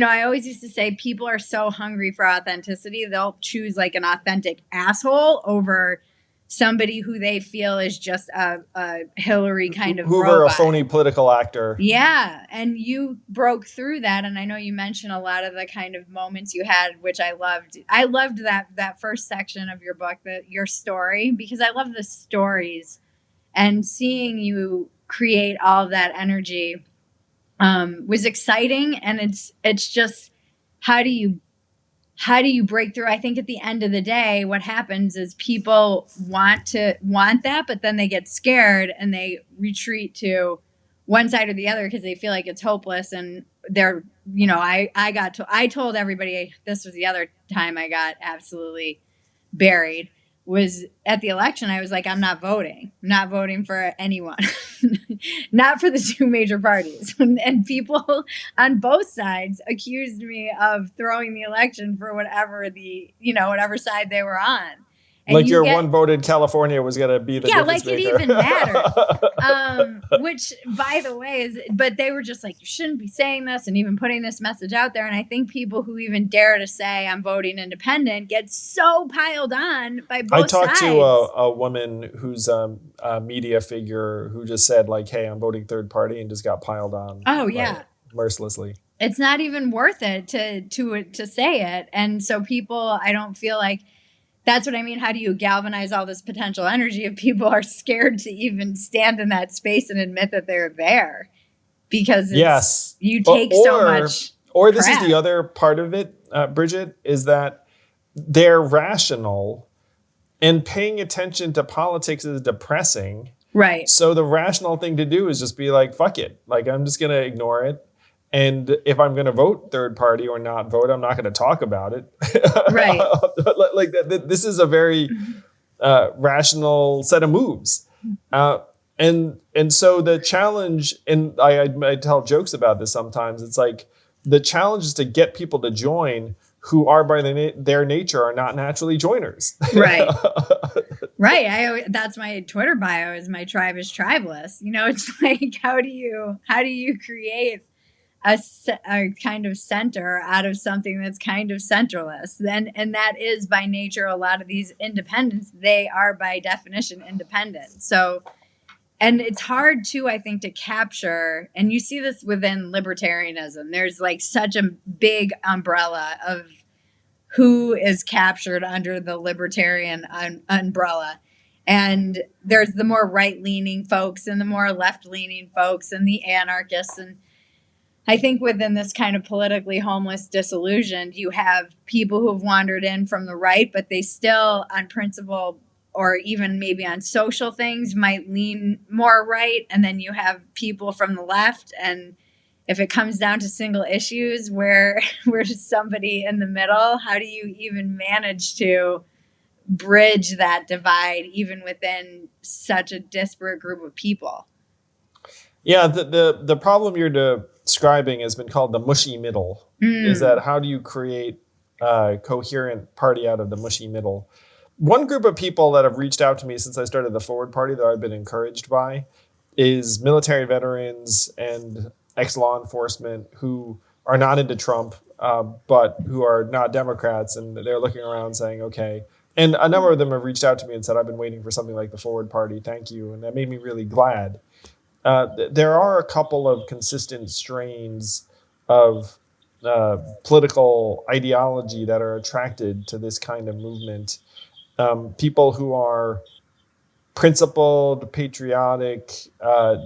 I always used to say people are so hungry for authenticity, they'll choose like an authentic asshole over somebody who they feel is just a Hillary kind of Hoover, a robot. phony political actor. Yeah. And you broke through that. And I know you mentioned a lot of the kind of moments you had, which I loved. I loved that first section of your book, your story, because I love the stories, and seeing you create all of that energy was exciting. And it's just, how do you break through? I think at the end of the day, what happens is people want that, but then they get scared and they retreat to one side or the other because they feel like it's hopeless. And they're, I told everybody, this was the other time I got absolutely buried, was at the election. I was like, I'm not voting for anyone, not for the two major parties. And people on both sides accused me of throwing the election for whatever side they were on. And Like you your get, one vote in California was going to be the yeah, difference like it maker. even mattered. Which, by the way, but they were just like, you shouldn't be saying this and even putting this message out there. And I think people who even dare to say I'm voting independent get so piled on by I both talked sides. to a woman who's a media figure who just said like, "Hey, I'm voting third party," and just got piled on. Oh yeah, mercilessly. it's not even worth it to say it. And so people, I don't feel like, that's what I mean. How do you galvanize all this potential energy if people are scared to even stand in that space and admit that they're there? Because yes, you take so much. Or this is the other part of it, Bridget, is that they're rational and paying attention to politics is depressing. Right. So the rational thing to do is just be like, fuck it. Like, I'm just going to ignore it. And if I'm going to vote third party or not vote, I'm not going to talk about it. Right. Like this is a very rational set of moves. And so the challenge, and I tell jokes about this sometimes, it's like the challenge is to get people to join who are by their nature are not naturally joiners. Right. Right. That's my Twitter bio, is my tribe is tribeless. You know, it's like, how do you create a kind of center out of something that's kind of centralist? And that is by nature, a lot of these independents, they are by definition independent. So, and it's hard too, I think, to capture, and you see this within libertarianism. There's like such a big umbrella of who is captured under the libertarian umbrella. And there's the more right-leaning folks and the more left-leaning folks and the anarchists. And I think within this kind of politically homeless, disillusioned, you have people who have wandered in from the right, but they still, on principle or even maybe on social things, might lean more right. And then you have people from the left. And if it comes down to single issues, where where's somebody in the middle? How do you even manage to bridge that divide, even within such a disparate group of people? Yeah, the problem you're describing has been called the mushy middle. Is that how do you create a coherent party out of the mushy middle? One group of people that have reached out to me since I started the Forward Party that I've been encouraged by is military veterans and ex-law enforcement who are not into Trump, but who are not Democrats, and they're looking around saying, okay. And a number of them have reached out to me and said, I've been waiting for something like the Forward Party. Thank you. And that made me really glad. There are a couple of consistent strains of political ideology that are attracted to this kind of movement. People who are principled, patriotic,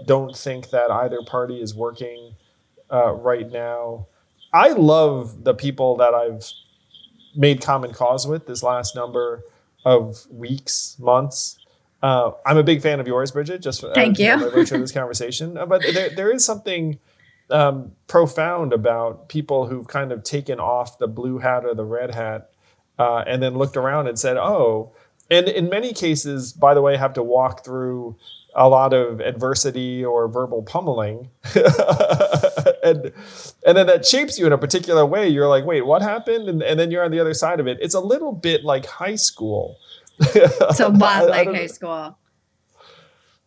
don't think that either party is working right now. I love the people that I've made common cause with this last number of weeks, months. I'm a big fan of yours, Bridget, just Thank you. by virtue of this conversation. But there is something profound about people who've kind of taken off the blue hat or the red hat and then looked around and said, oh, and in many cases, by the way, have to walk through a lot of adversity or verbal pummeling. and then that shapes you in a particular way. You're like, wait, what happened? And then you're on the other side of it. It's a little bit like high school. It's a lot like high school.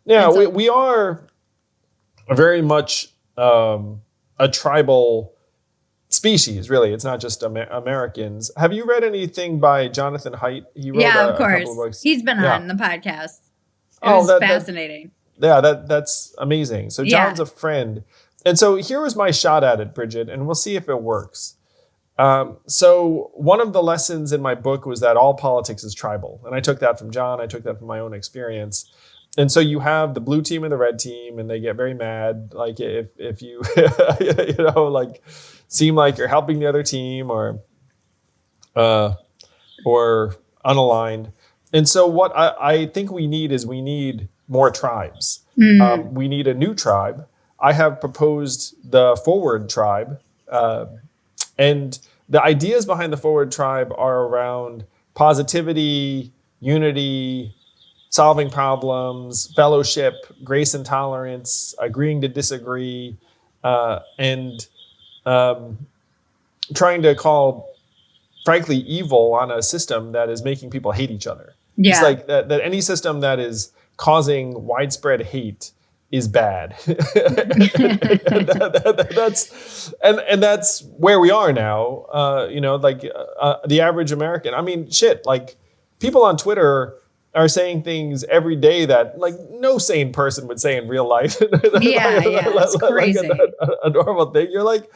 Yeah, we are very much a tribal species, really. It's not just Americans. Have you read anything by Jonathan Haidt? He wrote of course. a couple of books. He's been on the podcast. It was fascinating. That's amazing. So John's a friend. And so here was my shot at it, Bridget, and we'll see if it works. So one of the lessons in my book was that all politics is tribal. And I took that from John. I took that from my own experience. And so you have the blue team and the red team, and they get very mad. Like if you, like seem like you're helping the other team or unaligned. And so what I think we need more tribes. We need a new tribe. I have proposed the Forward Tribe. And the ideas behind the Forward Tribe are around positivity, unity, solving problems, fellowship, grace and tolerance, agreeing to disagree, and trying to call, frankly, evil on a system that is making people hate each other. It's Yeah. like that any system that is causing widespread hate is bad. That's where we are now. The average American. I mean, shit. Like, people on Twitter are saying things every day that, like, no sane person would say in real life. Yeah, it's Like crazy. a normal thing. You're like,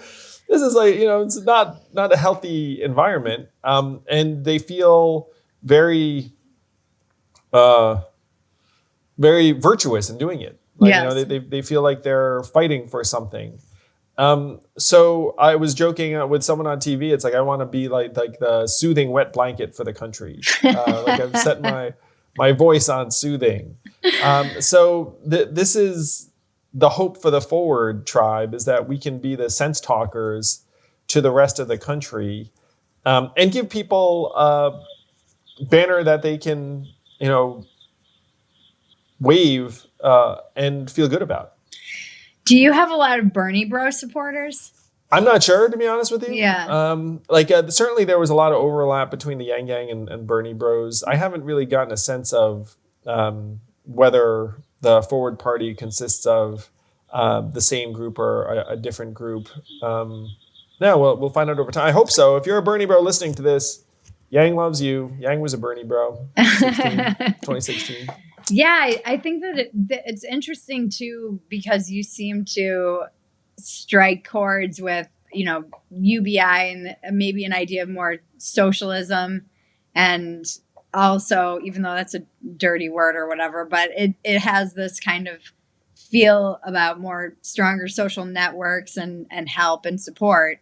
this is like, it's not a healthy environment. And they feel very uh, very virtuous in doing it. Like, Yes. they feel like they're fighting for something. So I was joking with someone on TV. It's like, I want to be like the soothing wet blanket for the country. Like, I've set my voice on soothing. So this is the hope for the Forward tribe, is that we can be the sense talkers to the rest of the country, and give people a banner that they can, wave and feel good about. Do you have a lot of Bernie Bro supporters? I'm not sure, to be honest with you. Yeah. Certainly there was a lot of overlap between the Yang Gang and Bernie Bros. I haven't really gotten a sense of whether the Forward Party consists of the same group or a different group. No, we'll find out over time. I hope so. If you're a Bernie Bro listening to this, Yang loves you. Yang was a Bernie Bro, 2016. Yeah, I think that it's interesting too, because you seem to strike chords with, UBI and maybe an idea of more socialism, and also, even though that's a dirty word or whatever, but it has this kind of feel about more stronger social networks and help and support.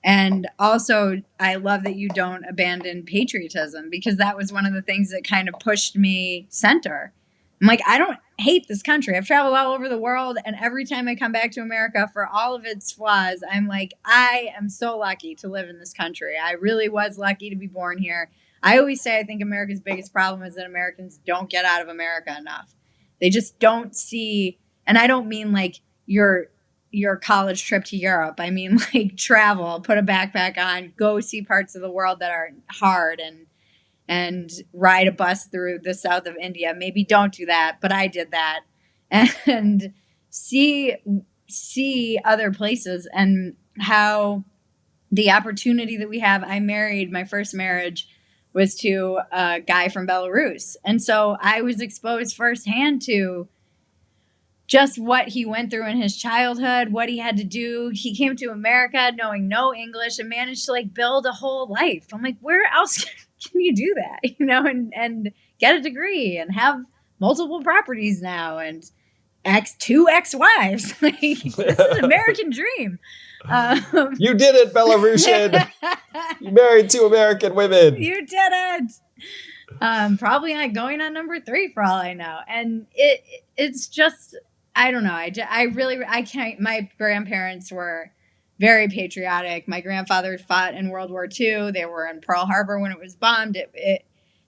And also, I love that you don't abandon patriotism, because that was one of the things that kind of pushed me center. I'm like, I don't hate this country. I've traveled all over the world, and every time I come back to America, for all of its flaws, I'm like, I am so lucky to live in this country. I really was lucky to be born here. I always say I think America's biggest problem is that Americans don't get out of America enough. They just don't see, and I don't mean like your college trip to Europe. I mean, like, travel, put a backpack on, go see parts of the world that are hard, and ride a bus through the south of India. Maybe don't do that, but I did that. And see other places, and how the opportunity that we have. My first marriage was to a guy from Belarus. And so I was exposed firsthand to just what he went through in his childhood, what he had to do. He came to America knowing no English and managed to like build a whole life. I'm like, where else can you do that? And get a degree and have multiple properties now and two ex-wives. Like, this is an American dream. You did it, Belarusian. You married 2 American women. You did it. Probably not going on number 3 for all I know. And it's just, I don't know. I can't. My grandparents were very patriotic. My grandfather fought in World War II. They were in Pearl Harbor when it was bombed.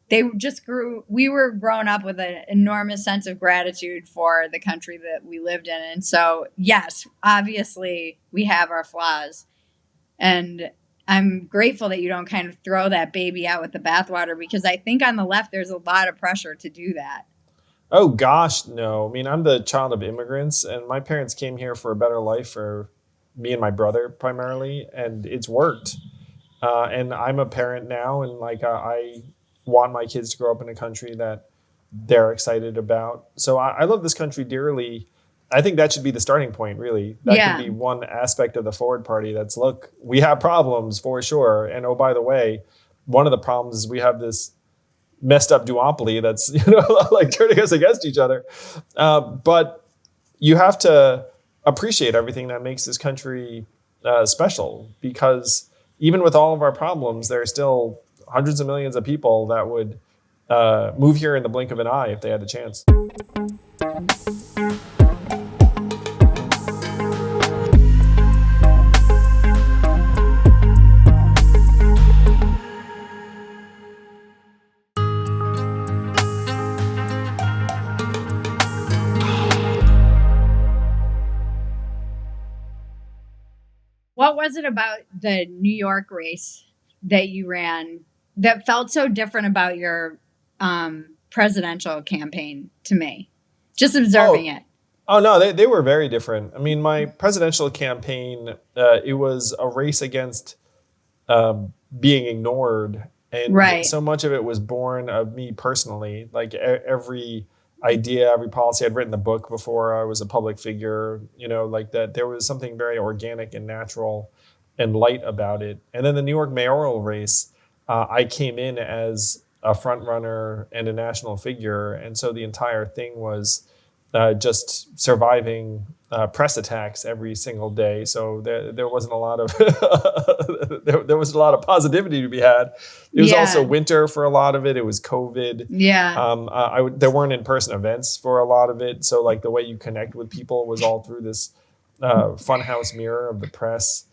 They just grew. We were grown up with an enormous sense of gratitude for the country that we lived in. And so, yes, obviously we have our flaws, and I'm grateful that you don't kind of throw that baby out with the bathwater, because I think on the left there's a lot of pressure to do that. Oh gosh, no. I mean, I'm the child of immigrants, and my parents came here for a better life for me and my brother primarily, and it's worked. And I'm a parent now, and like, I want my kids to grow up in a country that they're excited about. So I love this country dearly. I think that should be the starting point, really. That could be one aspect of the Forward Party. That's, look, we have problems for sure. And oh, by the way, one of the problems is we have this messed up duopoly that's, like, turning us against each other. But you have to appreciate everything that makes this country special, because even with all of our problems, there are still hundreds of millions of people that would move here in the blink of an eye if they had the chance. What was it about the New York race that you ran that felt so different about your presidential campaign to me, just observing it. Oh no, they were very different. I mean, my presidential campaign, it was a race against being ignored, and Right. so much of it was born of me personally. Like every idea, every policy, I'd written a book before I was a public figure. You know, like that. There was something very organic and natural and light about it. And then the New York mayoral race, I came in as a front runner and a national figure, and so the entire thing was just surviving press attacks every single day. So there wasn't a lot of there was a lot of positivity to be had. It was also winter for a lot of it. It was COVID. Yeah. There weren't in-person events for a lot of it. So like the way you connect with people was all through this funhouse mirror of the press.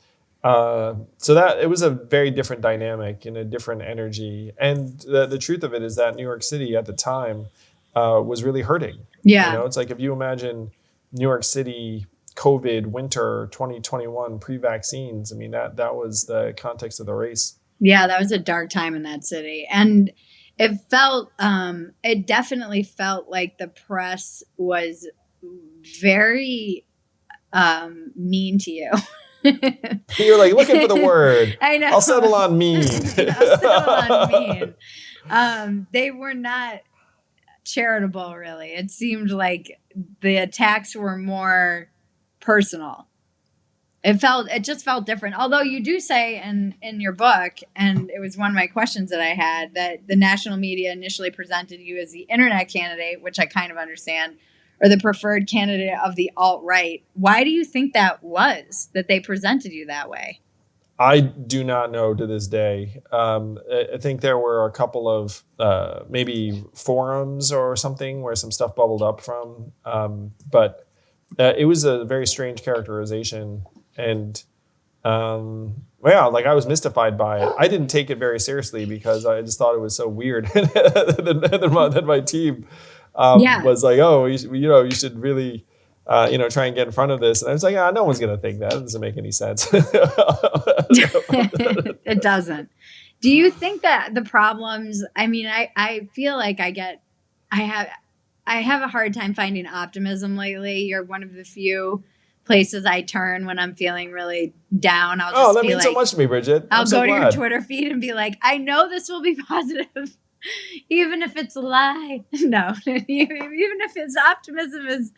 So that it was a very different dynamic and a different energy. And the truth of it is that New York City at the time was really hurting. Yeah. You know, it's like if you imagine New York City, COVID, winter, 2021, pre-vaccines. I mean, that was the context of the race. Yeah, that was a dark time in that city. And it felt, it definitely felt like the press was very mean to you. You're like looking for the word. I know. I'll settle on mean. I'll settle on mean. They were not charitable, really. It seemed like the attacks were more personal. It just felt different. Although you do say in your book, and it was one of my questions that I had, that the national media initially presented you as the internet candidate, which I kind of understand, or the preferred candidate of the alt-right. Why do you think that was, that they presented you that way? I do not know to this day. I think there were a couple of maybe forums or something where some stuff bubbled up from. But it was a very strange characterization. And like I was mystified by it. I didn't take it very seriously because I just thought it was so weird. Then my team was like, oh, you should really... try and get in front of this. And I was like, no one's going to think that. It doesn't make any sense. It doesn't. Do you think that the problems, I mean, I feel like I have a hard time finding optimism lately. You're one of the few places I turn when I'm feeling really down. I'll just that means so much to me, Bridget. I'll go to your Twitter feed and be like, I know this will be positive. Even if it's a lie. No, even if his optimism is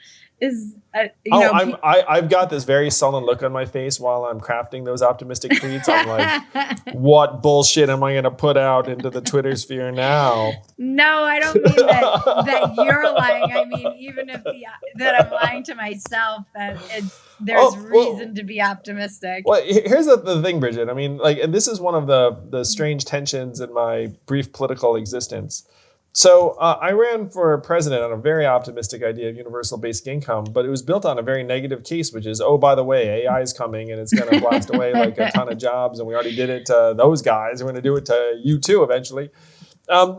I've got this very sullen look on my face while I'm crafting those optimistic tweets. I'm like, what bullshit am I going to put out into the Twitter sphere now? No, I don't mean that you're lying. I mean, even if that I'm lying to myself, that there's reason to be optimistic. Well, here's the thing, Bridget. I mean, and this is one of the strange tensions in my brief political existence. So I ran for president on a very optimistic idea of universal basic income, but it was built on a very negative case, which is, oh, by the way, AI is coming and it's going to blast away like a ton of jobs. And we already did it to those guys. We're going to do it to you too eventually.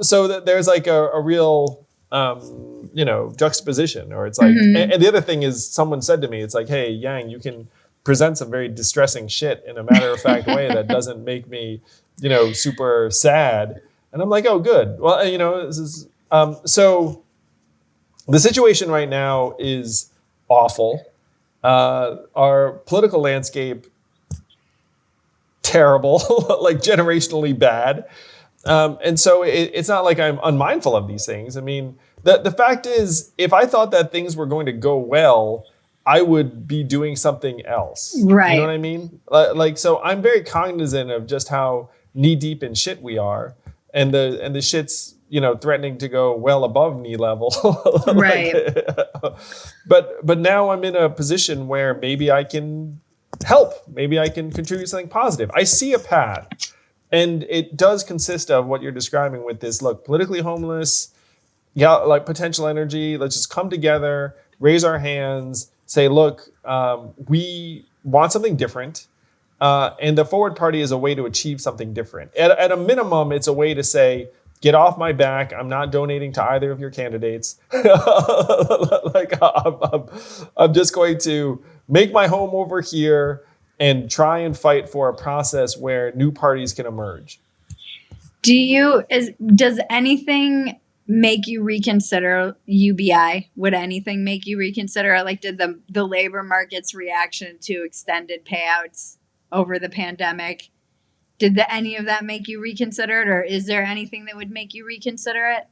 So there's like a real, juxtaposition, or it's like, and the other thing is someone said to me, it's like, hey, Yang, you can present some very distressing shit in a matter-of-fact way that doesn't make me, super sad. And I'm like, oh, good. Well, this is so the situation right now is awful. Our political landscape, terrible, like generationally bad. And so it's not like I'm unmindful of these things. I mean, the fact is, if I thought that things were going to go well, I would be doing something else. Right. You know what I mean? So I'm very cognizant of just how knee deep in shit we are. And the shit's, threatening to go well above knee level. Right. But now I'm in a position where maybe I can help. Maybe I can contribute something positive. I see a path. And it does consist of what you're describing with this, look, politically homeless, like potential energy. Let's just come together, raise our hands, say, look, we want something different. And the Forward Party is a way to achieve something different. At a minimum, it's a way to say, get off my back. I'm not donating to either of your candidates. I'm just going to make my home over here and try and fight for a process where new parties can emerge. Does anything make you reconsider UBI? Would anything make you reconsider it? Like, did the labor market's reaction to extended payouts over the pandemic, did any of that make you reconsider it, or is there anything that would make you reconsider it?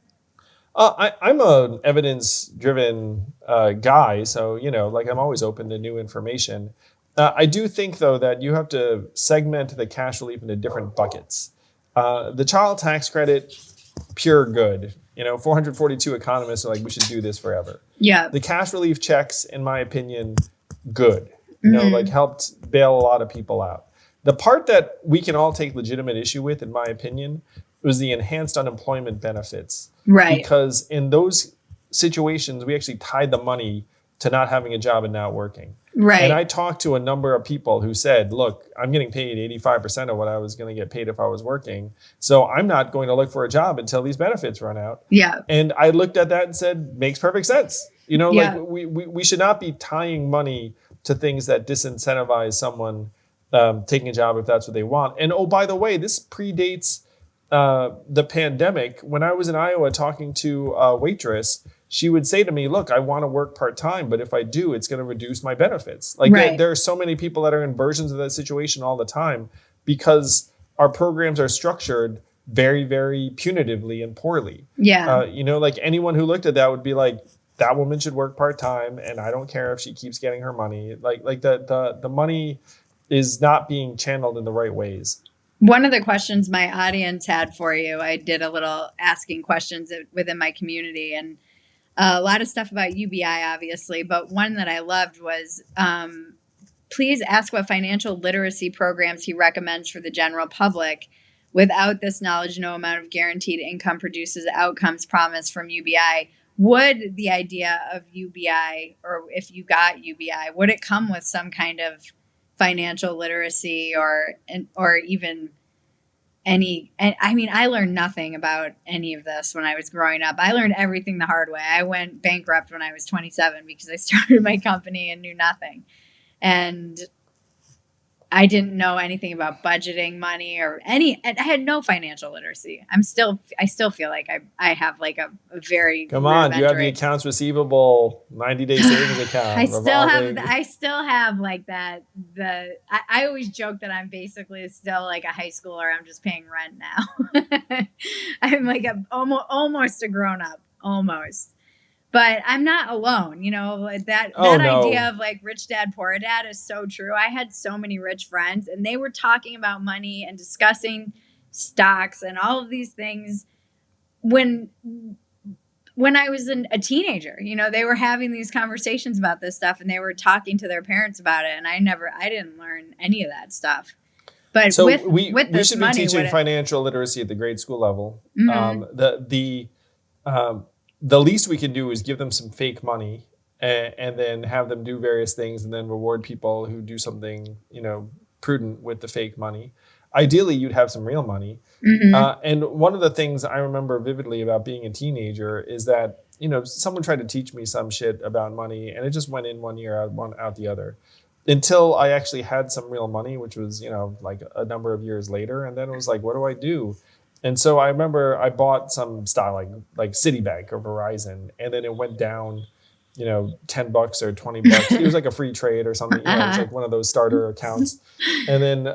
I'm an evidence-driven guy, so like I'm always open to new information. I do think, though, that you have to segment the cash relief into different buckets. The child tax credit, pure good. 442 economists are like, we should do this forever. Yeah. The cash relief checks, in my opinion, good. Mm-hmm. Like helped bail a lot of people out. The part that we can all take legitimate issue with, in my opinion, was the enhanced unemployment benefits. Right. Because in those situations, we actually tied the money to not having a job and not working. Right. And I talked to a number of people who said, look, I'm getting paid 85% of what I was going to get paid if I was working. So I'm not going to look for a job until these benefits run out. Yeah. And I looked at that and said, makes perfect sense. Yeah. Like we should not be tying money to things that disincentivize someone taking a job if that's what they want. And oh, by the way, this predates the pandemic. When I was in Iowa talking to a waitress, she would say to me, look, I want to work part-time, but if I do, it's going to reduce my benefits. Like Right. there are so many people that are in versions of that situation all the time because our programs are structured very, very punitively and poorly. Yeah. Like anyone who looked at that would be like, that woman should work part-time and I don't care if she keeps getting her money. Like the money is not being channeled in the right ways. One of the questions my audience had for you, I did a little asking questions within my community, and a lot of stuff about UBI, obviously, but one that I loved was, please ask what financial literacy programs he recommends for the general public. Without this knowledge, no amount of guaranteed income produces outcomes promised from UBI. Would the idea of UBI, or if you got UBI, would it come with some kind of financial literacy or even any? And I mean, I learned nothing about any of this when I was growing up. I learned everything the hard way. I went bankrupt when I was 27 because I started my company and knew nothing. And I didn't know anything about budgeting money or I had no financial literacy. I still feel like I have like a very Come on, you have the accounts receivable 90-day savings account. I still have like that. I always joke that I'm basically still like a high schooler. I'm just paying rent now. I'm like almost a grown up, almost. But I'm not alone, that idea of like rich dad, poor dad is so true. I had so many rich friends and they were talking about money and discussing stocks and all of these things when I was a teenager. They were having these conversations about this stuff and they were talking to their parents about it. And I didn't learn any of that stuff. But so with we this should money, be teaching financial literacy at the grade school level. Mm-hmm. The least we can do is give them some fake money and then have them do various things and then reward people who do something, prudent with the fake money. Ideally, you'd have some real money. Mm-hmm. And one of the things I remember vividly about being a teenager is that, someone tried to teach me some shit about money and it just went in one ear, out the other. Until I actually had some real money, which was, like a number of years later. And then it was like, what do I do? And so I remember I bought some stock like Citibank or Verizon, and then it went down, $10 or $20. It was like a free trade or something. It's like one of those starter accounts. And then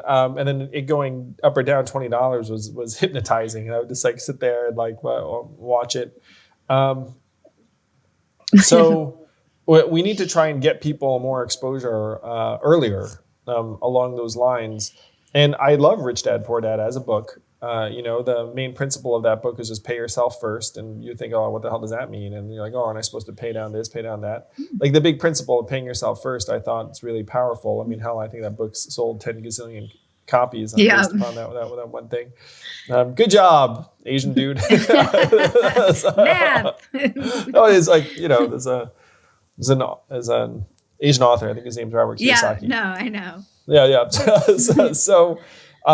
it going up or down $20 was hypnotizing. And I would just like sit there and like watch it. So we need to try and get people more exposure earlier along those lines. And I love Rich Dad, Poor Dad as a book. The main principle of that book is just pay yourself first. And you think, oh, what the hell does that mean? And you're like, oh, aren't I supposed to pay down this, pay down that? Like the big principle of paying yourself first, I thought it's really powerful. I mean, hell, I think that book's sold 10 gazillion copies based upon that one thing. Good job, Asian dude. Math. It's like, there's an Asian author. I think his name's Robert Kiyosaki. Yeah, no, I know. Yeah.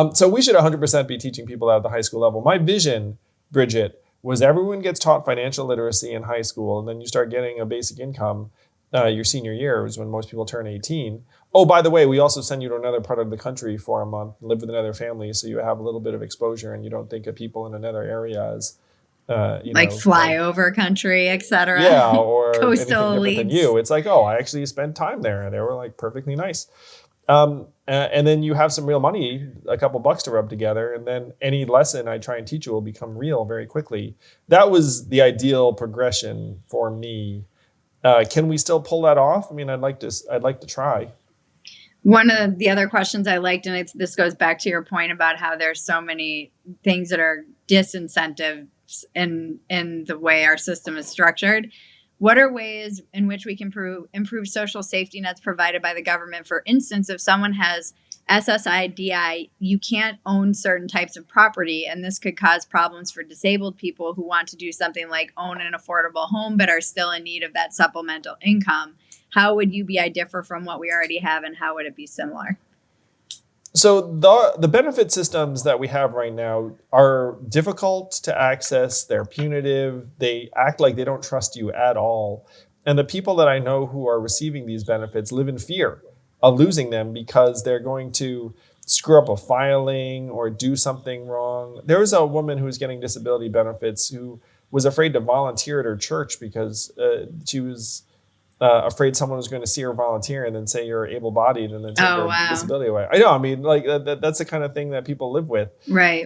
So we should 100% be teaching people at the high school level. My vision, Bridget, was everyone gets taught financial literacy in high school, and then you start getting a basic income your senior year is when most people turn 18. Oh, by the way, we also send you to another part of the country for a month, live with another family, so you have a little bit of exposure and you don't think of people in another area Like like, flyover country, etc. yeah, or anything Coastal different than elites. you. It's like, oh, I actually spent time there, and they were like perfectly nice. And then you have some real money, a couple bucks to rub together, and then any lesson I try and teach you will become real very quickly. That was the ideal progression for me. Can we still pull that off? I mean, I'd like to try. One of the other questions I liked, and this goes back to your point about how there's so many things that are disincentives in the way our system is structured. What are ways in which we can improve social safety nets provided by the government? For instance, if someone has SSI, you can't own certain types of property, and this could cause problems for disabled people who want to do something like own an affordable home but are still in need of that supplemental income. How would UBI differ from what we already have, and how would it be similar? So the benefit systems that we have right now are difficult to access. They're punitive. They act like they don't trust you at all. And the people that I know who are receiving these benefits live in fear of losing them because they're going to screw up a filing or do something wrong. There was a woman who was getting disability benefits who was afraid to volunteer at her church because she was afraid someone was going to see her volunteer and then say you're able-bodied and then take Oh, her wow. disability away. I know. I mean, like that's the kind of thing that people live with. Right.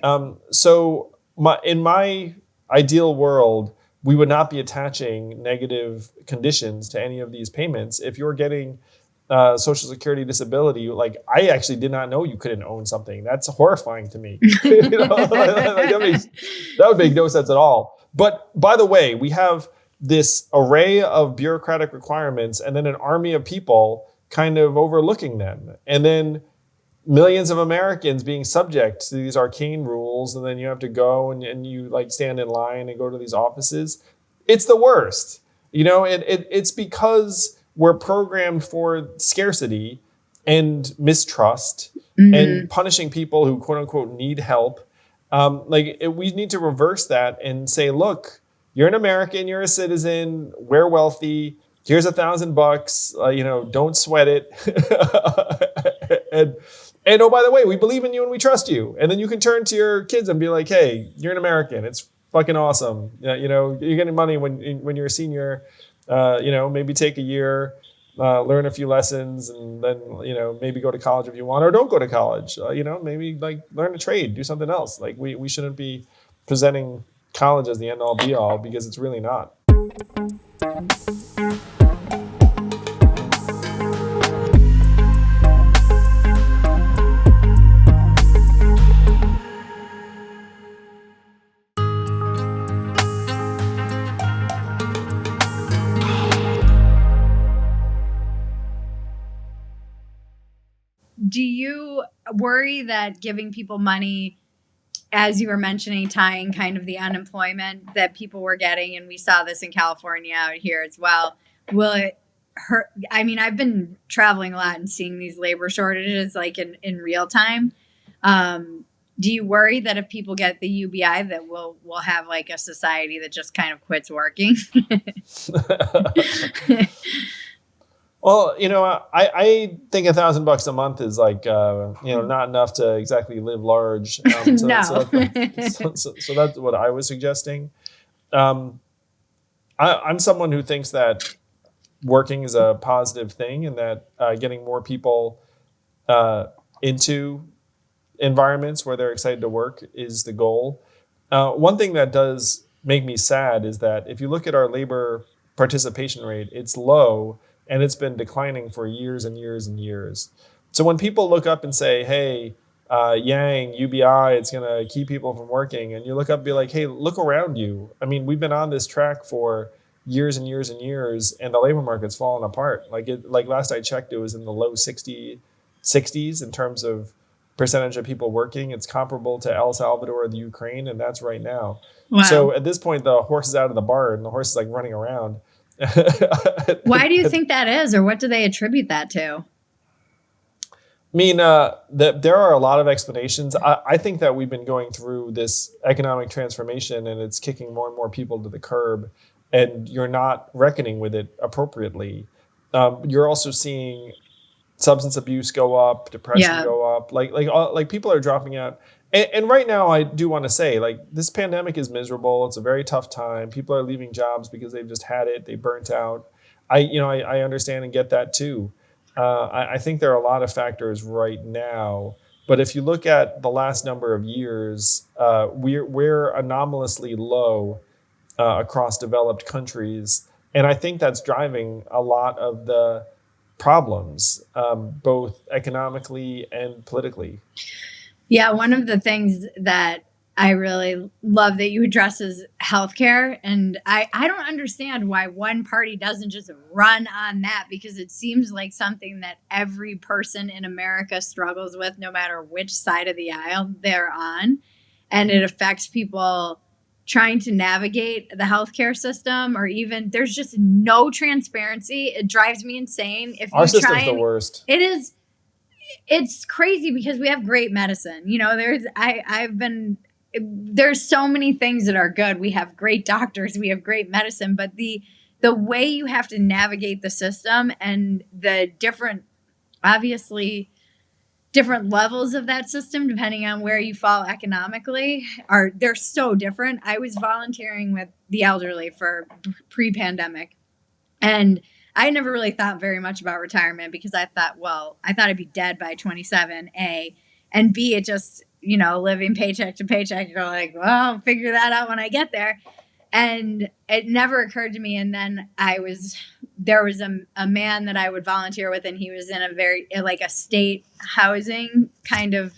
So in my ideal world, we would not be attaching negative conditions to any of these payments. If you're getting Social Security disability, like I actually did not know you couldn't own something. That's horrifying to me. That would make no sense at all. But by the way, we have this array of bureaucratic requirements and then an army of people kind of overlooking them. And then millions of Americans being subject to these arcane rules. And then you have to go and you like stand in line and go to these offices. It's the worst. It's because we're programmed for scarcity and mistrust and punishing people who quote unquote need help. We need to reverse that and say, look, you're an American, you're a citizen, we're wealthy. Here's $1,000. Don't sweat it. and oh, by the way, we believe in you and we trust you. And then you can turn to your kids and be like, hey, you're an American. It's fucking awesome. You're getting money when you're a senior. Maybe take a year, learn a few lessons, and then maybe go to college if you want, or don't go to college. Maybe like learn a trade, do something else. Like we shouldn't be presenting college as the end all be all because it's really not. Do you worry that giving people money, as you were mentioning, tying kind of the unemployment that people were getting, and we saw this in California out here as well, will it hurt? I mean, I've been traveling a lot and seeing these labor shortages like in real time. Do you worry that if people get the UBI that we'll have like a society that just kind of quits working? Well, I think $1,000 a month is like, not enough to exactly live large. No. So that's what I was suggesting. I'm someone who thinks that working is a positive thing and that getting more people into environments where they're excited to work is the goal. One thing that does make me sad is that if you look at our labor participation rate, it's low and it's been declining for years and years and years. So when people look up and say, hey, Yang, UBI, it's going to keep people from working, and you look up and be like, hey, look around you. I mean, we've been on this track for years and years and years, and the labor market's fallen apart. Like last I checked, it was in the low 60s in terms of percentage of people working. It's comparable to El Salvador or the Ukraine, and that's right now. Wow. So at this point, the horse is out of the barn, the horse is like running around. Why do you think that is, or what do they attribute that to? I mean, there are a lot of explanations. I think that we've been going through this economic transformation and it's kicking more and more people to the curb, and you're not reckoning with it appropriately. You're also seeing substance abuse go up, depression go up. Like people are dropping out. And right now, I do want to say, like, this pandemic is miserable. It's a very tough time. People are leaving jobs because they've just had it. They burnt out. I understand and get that too. I think there are a lot of factors right now. But if you look at the last number of years, we're anomalously low across developed countries, and I think that's driving a lot of the problems, both economically and politically. Yeah, one of the things that I really love that you address is healthcare. And I don't understand why one party doesn't just run on that, because it seems like something that every person in America struggles with, no matter which side of the aisle they're on. And it affects people trying to navigate the healthcare system, or even there's just no transparency. It drives me insane. If Our you try system's the and worst. it is it's crazy because we have great medicine. There's so many things that are good. We have great doctors, we have great medicine, but the way you have to navigate the system and the different, obviously different levels of that system depending on where you fall economically, they're so different. I was volunteering with the elderly for pre-pandemic, and I never really thought very much about retirement because I thought I'd be dead by 27, A, and B, it just, living paycheck to paycheck. You're like, well, I'll figure that out when I get there. And it never occurred to me. And then there was a man that I would volunteer with, and he was in like a state housing kind of,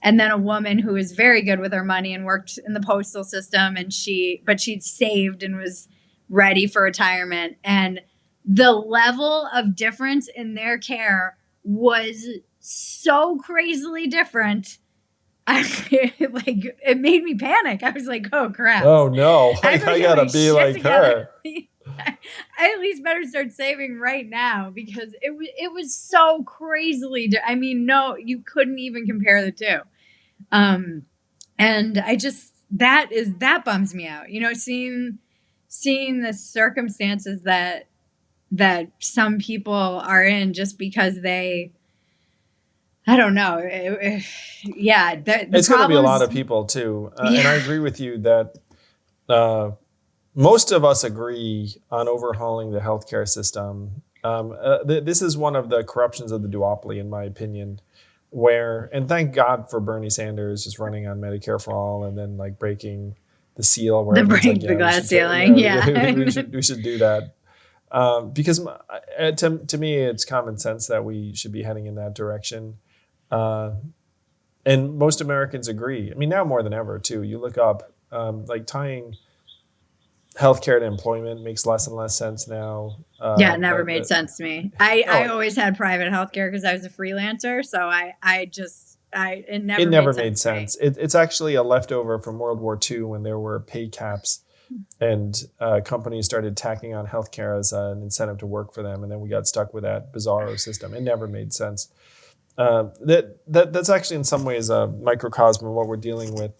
and then a woman who was very good with her money and worked in the postal system, and she'd saved and was ready for retirement. And the level of difference in their care was so crazily different. It made me panic. I was like, oh crap. Oh no, I I gotta be like together. her. I at least better start saving right now, because it was so crazily. I mean, no, you couldn't even compare the two. And I just that bums me out. Seeing the circumstances that some people are in just because they, I don't know. Yeah, It's going to be a lot of people too, Yeah. and I agree with you that most of us agree on overhauling the healthcare system. This is one of the corruptions of the duopoly, in my opinion. And thank God for Bernie Sanders just running on Medicare for all, and then like breaking the seal where the glass ceiling. we should do that. Because to me, it's common sense that we should be heading in that direction. And most Americans agree. I mean, now more than ever, too. You look up, like tying healthcare to employment makes less and less sense now. Yeah, it never made sense to me. I always had private healthcare because I was a freelancer. So it never made sense. It's actually a leftover from World War II, when there were pay caps and companies started tacking on healthcare as an incentive to work for them. And then we got stuck with that bizarro system. It never made sense. That's actually in some ways a microcosm of what we're dealing with,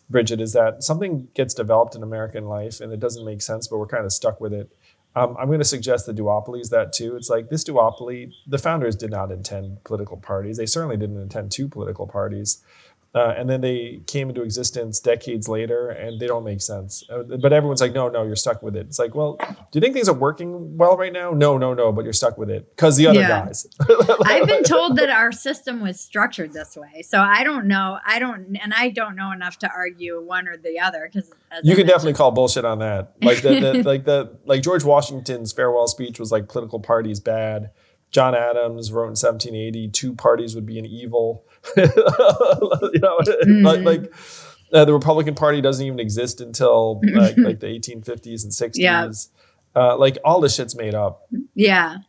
Bridget, is that something gets developed in American life and it doesn't make sense, but we're kind of stuck with it. I'm going to suggest the duopoly is that too. It's like this duopoly, the founders did not intend political parties. They certainly didn't intend two political parties. And then they came into existence decades later, and they don't make sense. But everyone's like, no, you're stuck with it. It's like, well, do you think things are working well right now? No, but you're stuck with it because the other guys. I've been told that our system was structured this way, so I don't know. I don't know enough to argue one or the other, because you can definitely call bullshit on that. Like George Washington's farewell speech was like political parties bad. John Adams wrote in 1780, two parties would be an evil. The Republican Party doesn't even exist until like the 1850s and 60s. Yeah. Like all this shit's made up. Yeah.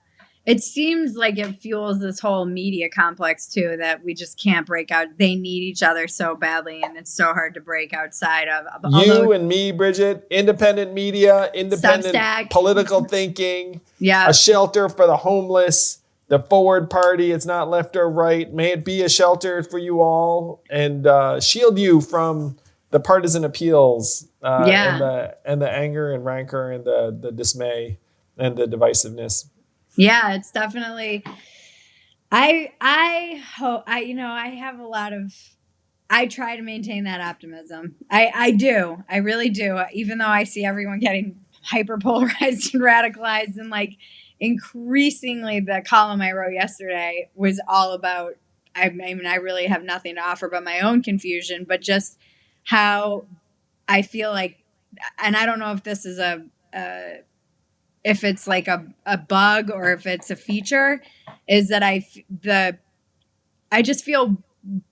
It seems like it fuels this whole media complex too, that we just can't break out. They need each other so badly, and it's so hard to break outside of. You and me, Bridget, independent media, independent Substack. Political thinking, yeah, a shelter for the homeless, the Forward Party. It's not left or right. May it be a shelter for you all, and shield you from the partisan appeals, and the anger and rancor and the dismay and the divisiveness. Yeah, it's definitely. I hope I have a lot of. I try to maintain that optimism. I do. I really do. Even though I see everyone getting hyper polarized and radicalized, and like increasingly the column I wrote yesterday was all about, I mean, I really have nothing to offer but my own confusion, but just how I feel like, and I don't know if this is if it's like a bug or if it's a feature, is that I just feel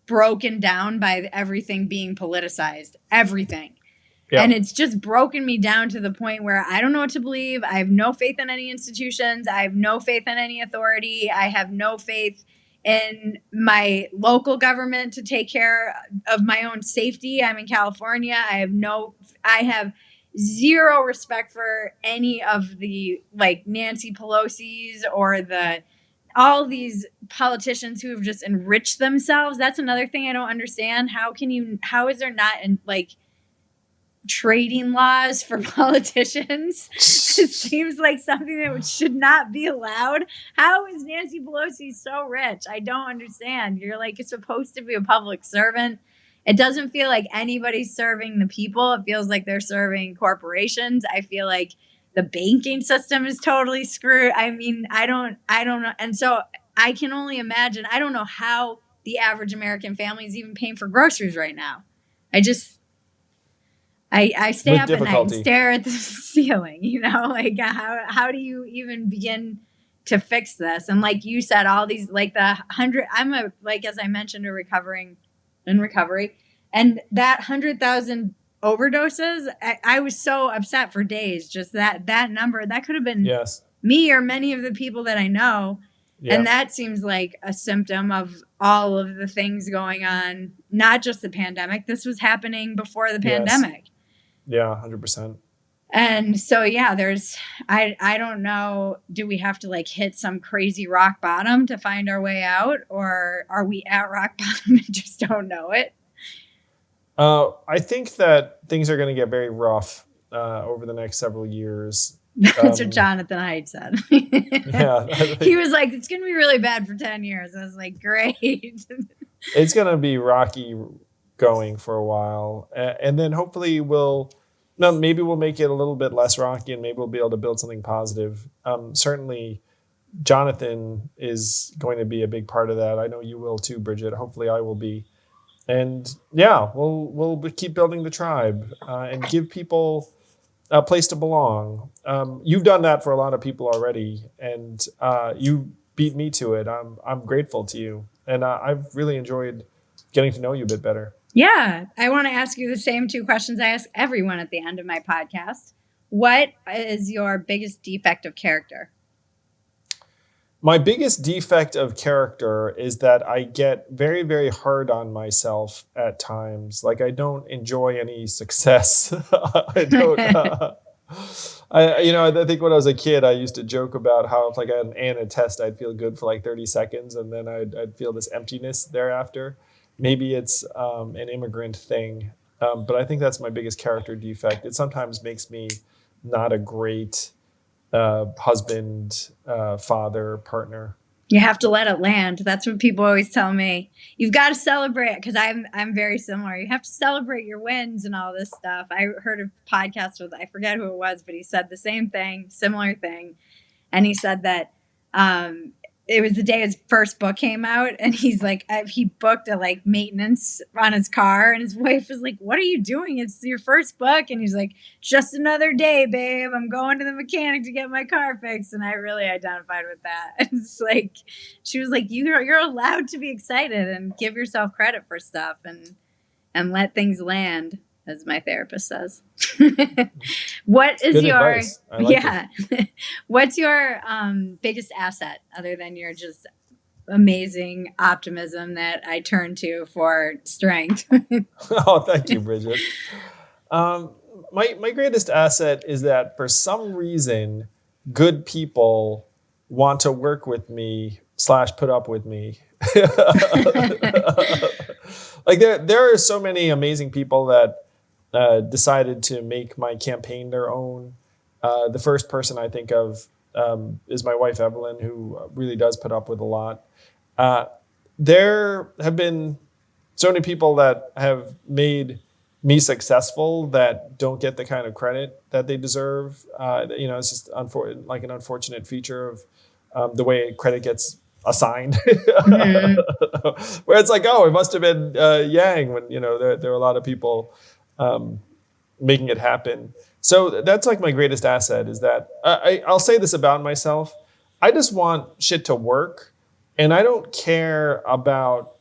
broken down by everything being politicized, everything. Yeah. And it's just broken me down to the point where I don't know what to believe. I have no faith in any institutions. I have no faith in any authority. I have no faith in my local government to take care of my own safety. I'm in California. I have zero respect for any of the like Nancy Pelosi's or all these politicians who have just enriched themselves. That's another thing I don't understand. How is there not like trading laws for politicians? It seems like something that should not be allowed. How is Nancy Pelosi so rich? I don't understand. You're like supposed to be a public servant. It doesn't feel like anybody's serving the people. It feels like they're serving corporations. I feel like the banking system is totally screwed. I mean, I don't know. And so I can only imagine. I don't know how the average American family is even paying for groceries right now. I stay With up at night and difficulty. stare at the ceiling, like how do you even begin to fix this? And like you said, all these, like as I mentioned, in recovery, and that 100,000 overdoses, I was so upset for days. Just that number, that could have been Yes. me or many of the people that I know. Yeah. And that seems like a symptom of all of the things going on, not just the pandemic. This was happening before the pandemic. Yeah, 100%. And so, yeah, I don't know, do we have to like hit some crazy rock bottom to find our way out, or are we at rock bottom and just don't know it? I think that things are going to get very rough over the next several years. That's what Jonathan Haidt said. Yeah. He was like, it's going to be really bad for 10 years. I was like, great. It's going to be rocky going for a while. And then hopefully maybe we'll make it a little bit less rocky, and maybe we'll be able to build something positive. Certainly, Jonathan is going to be a big part of that. I know you will too, Bridget. Hopefully I will be. And yeah, we'll keep building the tribe and give people a place to belong. You've done that for a lot of people already, and you beat me to it. I'm grateful to you, and I've really enjoyed getting to know you a bit better. Yeah, I want to ask you the same two questions I ask everyone at the end of my podcast. What is your biggest defect of character? My biggest defect of character is that I get very, very hard on myself at times. Like I don't enjoy any success. I don't. I think when I was a kid, I used to joke about how if like I had an A in a test, I'd feel good for like 30 seconds, and then I'd feel this emptiness thereafter. Maybe it's an immigrant thing, but I think that's my biggest character defect. It sometimes makes me not a great husband, father, partner. You have to let it land. That's what people always tell me. You've got to celebrate, because I'm very similar. You have to celebrate your wins and all this stuff. I heard a podcast with, I forget who it was, but he said the same thing, similar thing. And he said that it was the day his first book came out, and he's like, he booked a like maintenance on his car, and his wife was like, what are you doing? It's your first book. And he's like, just another day, babe. I'm going to the mechanic to get my car fixed. And I really identified with that. It's like, she was like, you're allowed to be excited and give yourself credit for stuff and let things land, as my therapist says. What is Good your advice. I like it. What's your biggest asset other than your just amazing optimism that I turn to for strength? Oh, thank you, Bridget. My greatest asset is that for some reason, good people want to work with me / put up with me. Like there are so many amazing people that decided to make my campaign their own. The first person I think of is my wife, Evelyn, who really does put up with a lot. There have been so many people that have made me successful that don't get the kind of credit that they deserve. It's just like an unfortunate feature of the way credit gets assigned, Mhm. where it's like, oh, it must have been Yang when there were a lot of people um, making it happen. So that's like my greatest asset is that I'll say this about myself. I just want shit to work, and I don't care about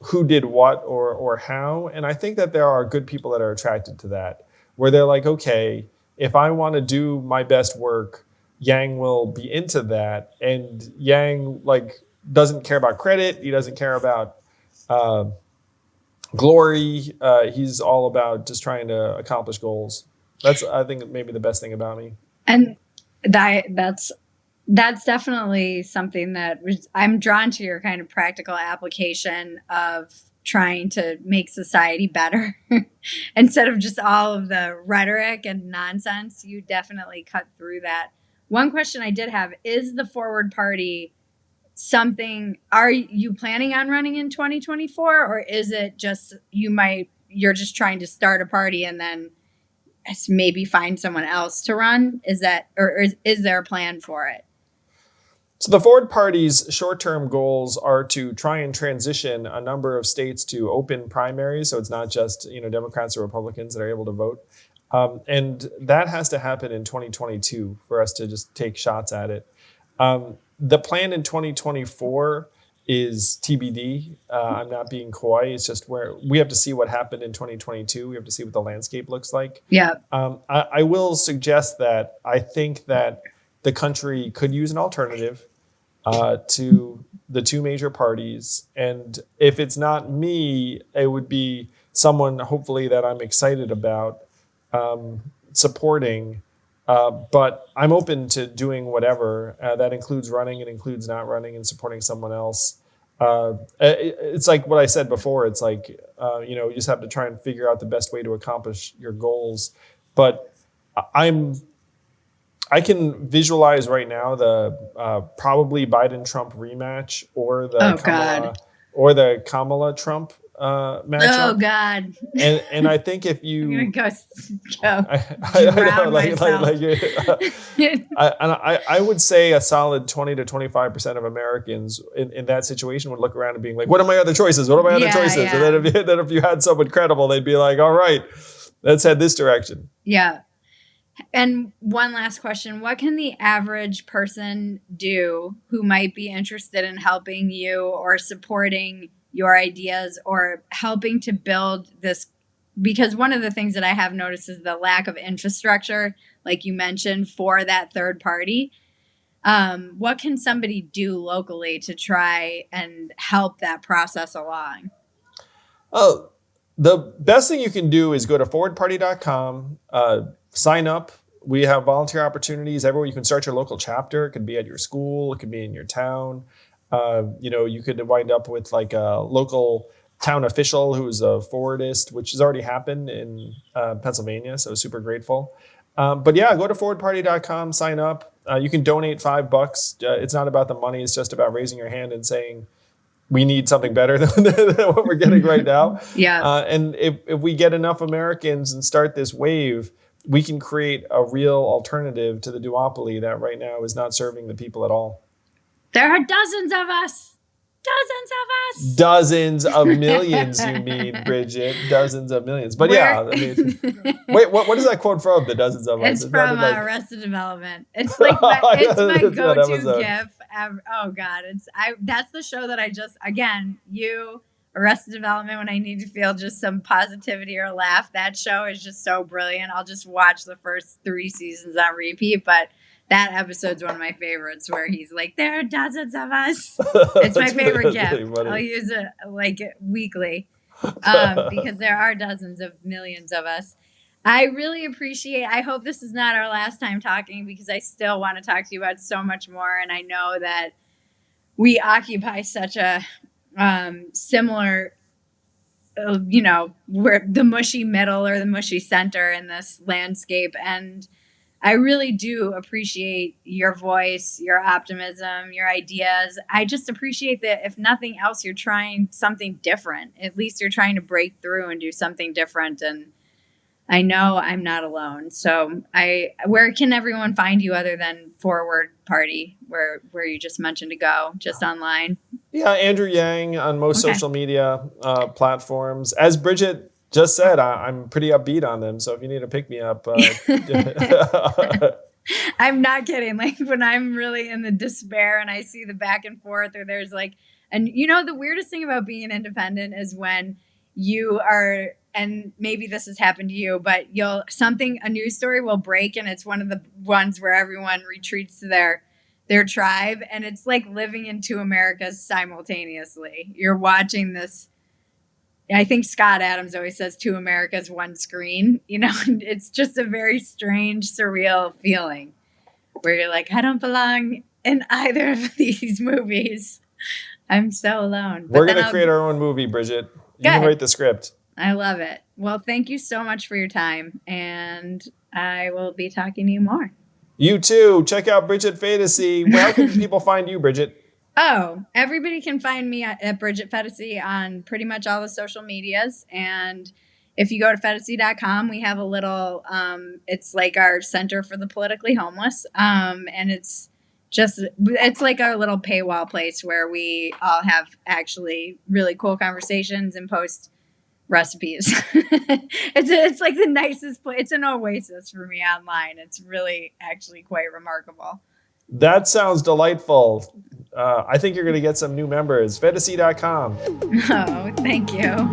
who did what or how. And I think that there are good people that are attracted to that, where they're like, okay, if I want to do my best work, Yang will be into that. And Yang like doesn't care about credit. He doesn't care about uh, glory. He's all about just trying to accomplish goals. That's, I think, maybe the best thing about me. And that's definitely something that I'm drawn to, your kind of practical application of trying to make society better instead of just all of the rhetoric and nonsense. You definitely cut through that. One question I did have is the Forward Party something, are you planning on running in 2024, or is it just you're just trying to start a party and then maybe find someone else to run? Is that, or is there a plan for it? So the Forward Party's short-term goals are to try and transition a number of states to open primaries, so it's not just Democrats or Republicans that are able to vote, and that has to happen in 2022 for us to just take shots at it. The plan in 2024 is TBD. I'm not being coy. It's just where we have to see what happened in 2022. We have to see what the landscape looks like. Yeah. I will suggest that I think that the country could use an alternative to the two major parties. And if it's not me, it would be someone, hopefully, that I'm excited about supporting. But I'm open to doing whatever. That includes running, it includes not running, and supporting someone else. It's like what I said before. It's like, you just have to try and figure out the best way to accomplish your goals. But I can visualize right now the probably Biden-Trump rematch or the Kamala Trump matchup. Oh God. And I think if you, I'm gonna go I drown myself. I would say a solid 20 to 25% of Americans in that situation would look around and being like, what are my other choices? What are my other choices? Yeah. And then if you had someone credible, they'd be like, all right, let's head this direction. Yeah. And one last question. What can the average person do who might be interested in helping you or supporting your ideas or helping to build this? Because one of the things that I have noticed is the lack of infrastructure, like you mentioned, for that third party. What can somebody do locally to try and help that process along? Oh, the best thing you can do is go to forwardparty.com, sign up. We have volunteer opportunities everywhere. You can start your local chapter. It could be at your school. It could be in your town. You could wind up with like a local town official who's a forwardist, which has already happened in Pennsylvania. So super grateful. But yeah, go to forwardparty.com, sign up. You can donate $5. It's not about the money. It's just about raising your hand and saying, we need something better than what we're getting right now. Yeah. And if we get enough Americans and start this wave, we can create a real alternative to the duopoly that right now is not serving the people at all. There are dozens of us. Dozens of us. Dozens of millions, you mean, Bridget? Dozens of millions. But yeah, I mean, wait, what is that quote from? The dozens of us. It's from Arrested Development. It's like my go-to gif. Oh God, that's the show that I just, again, Arrested Development, when I need to feel just some positivity or laugh. That show is just so brilliant. I'll just watch the first 3 seasons on repeat, but that episode's one of my favorites where he's like, there are dozens of us. It's my favorite gif. Really, I'll use it like weekly because there are dozens of millions of us. I really appreciate, I hope this is not our last time talking because I still want to talk to you about so much more. And I know that we occupy such a similar, we're the mushy middle or the mushy center in this landscape. And I really do appreciate your voice, your optimism, your ideas. I just appreciate that if nothing else, you're trying something different. At least you're trying to break through and do something different. And I know I'm not alone. So where can everyone find you other than Forward Party, where you just mentioned to go, just online? Yeah, Andrew Yang on most Okay. social media platforms. As Bridget just said, I'm pretty upbeat on them. So if you need to pick me up, I'm not kidding. Like when I'm really in the despair and I see the back and forth, or there's like, and the weirdest thing about being an independent is when you are, and maybe this has happened to you, but a news story will break and it's one of the ones where everyone retreats to their tribe. And it's like living in two Americas simultaneously. You're watching this. I think Scott Adams always says two Americas, one screen. It's just a very strange, surreal feeling where you're like, I don't belong in either of these movies. I'm so alone. We're going to create our own movie, Bridget. You can write the script. I love it. Well, thank you so much for your time, and I will be talking to you more. You too. Check out Bridget Phetasy. How can people find you, Bridget? Oh, everybody can find me at Bridget Phetasy on pretty much all the social medias. And if you go to Phetasy.com, we have a little, it's like our center for the politically homeless. And it's like our little paywall place where we all have actually really cool conversations and post recipes. It's like the nicest place. It's an oasis for me online. It's really actually quite remarkable. That sounds delightful. I think you're going to get some new members. Phetasy.com. Oh, thank you.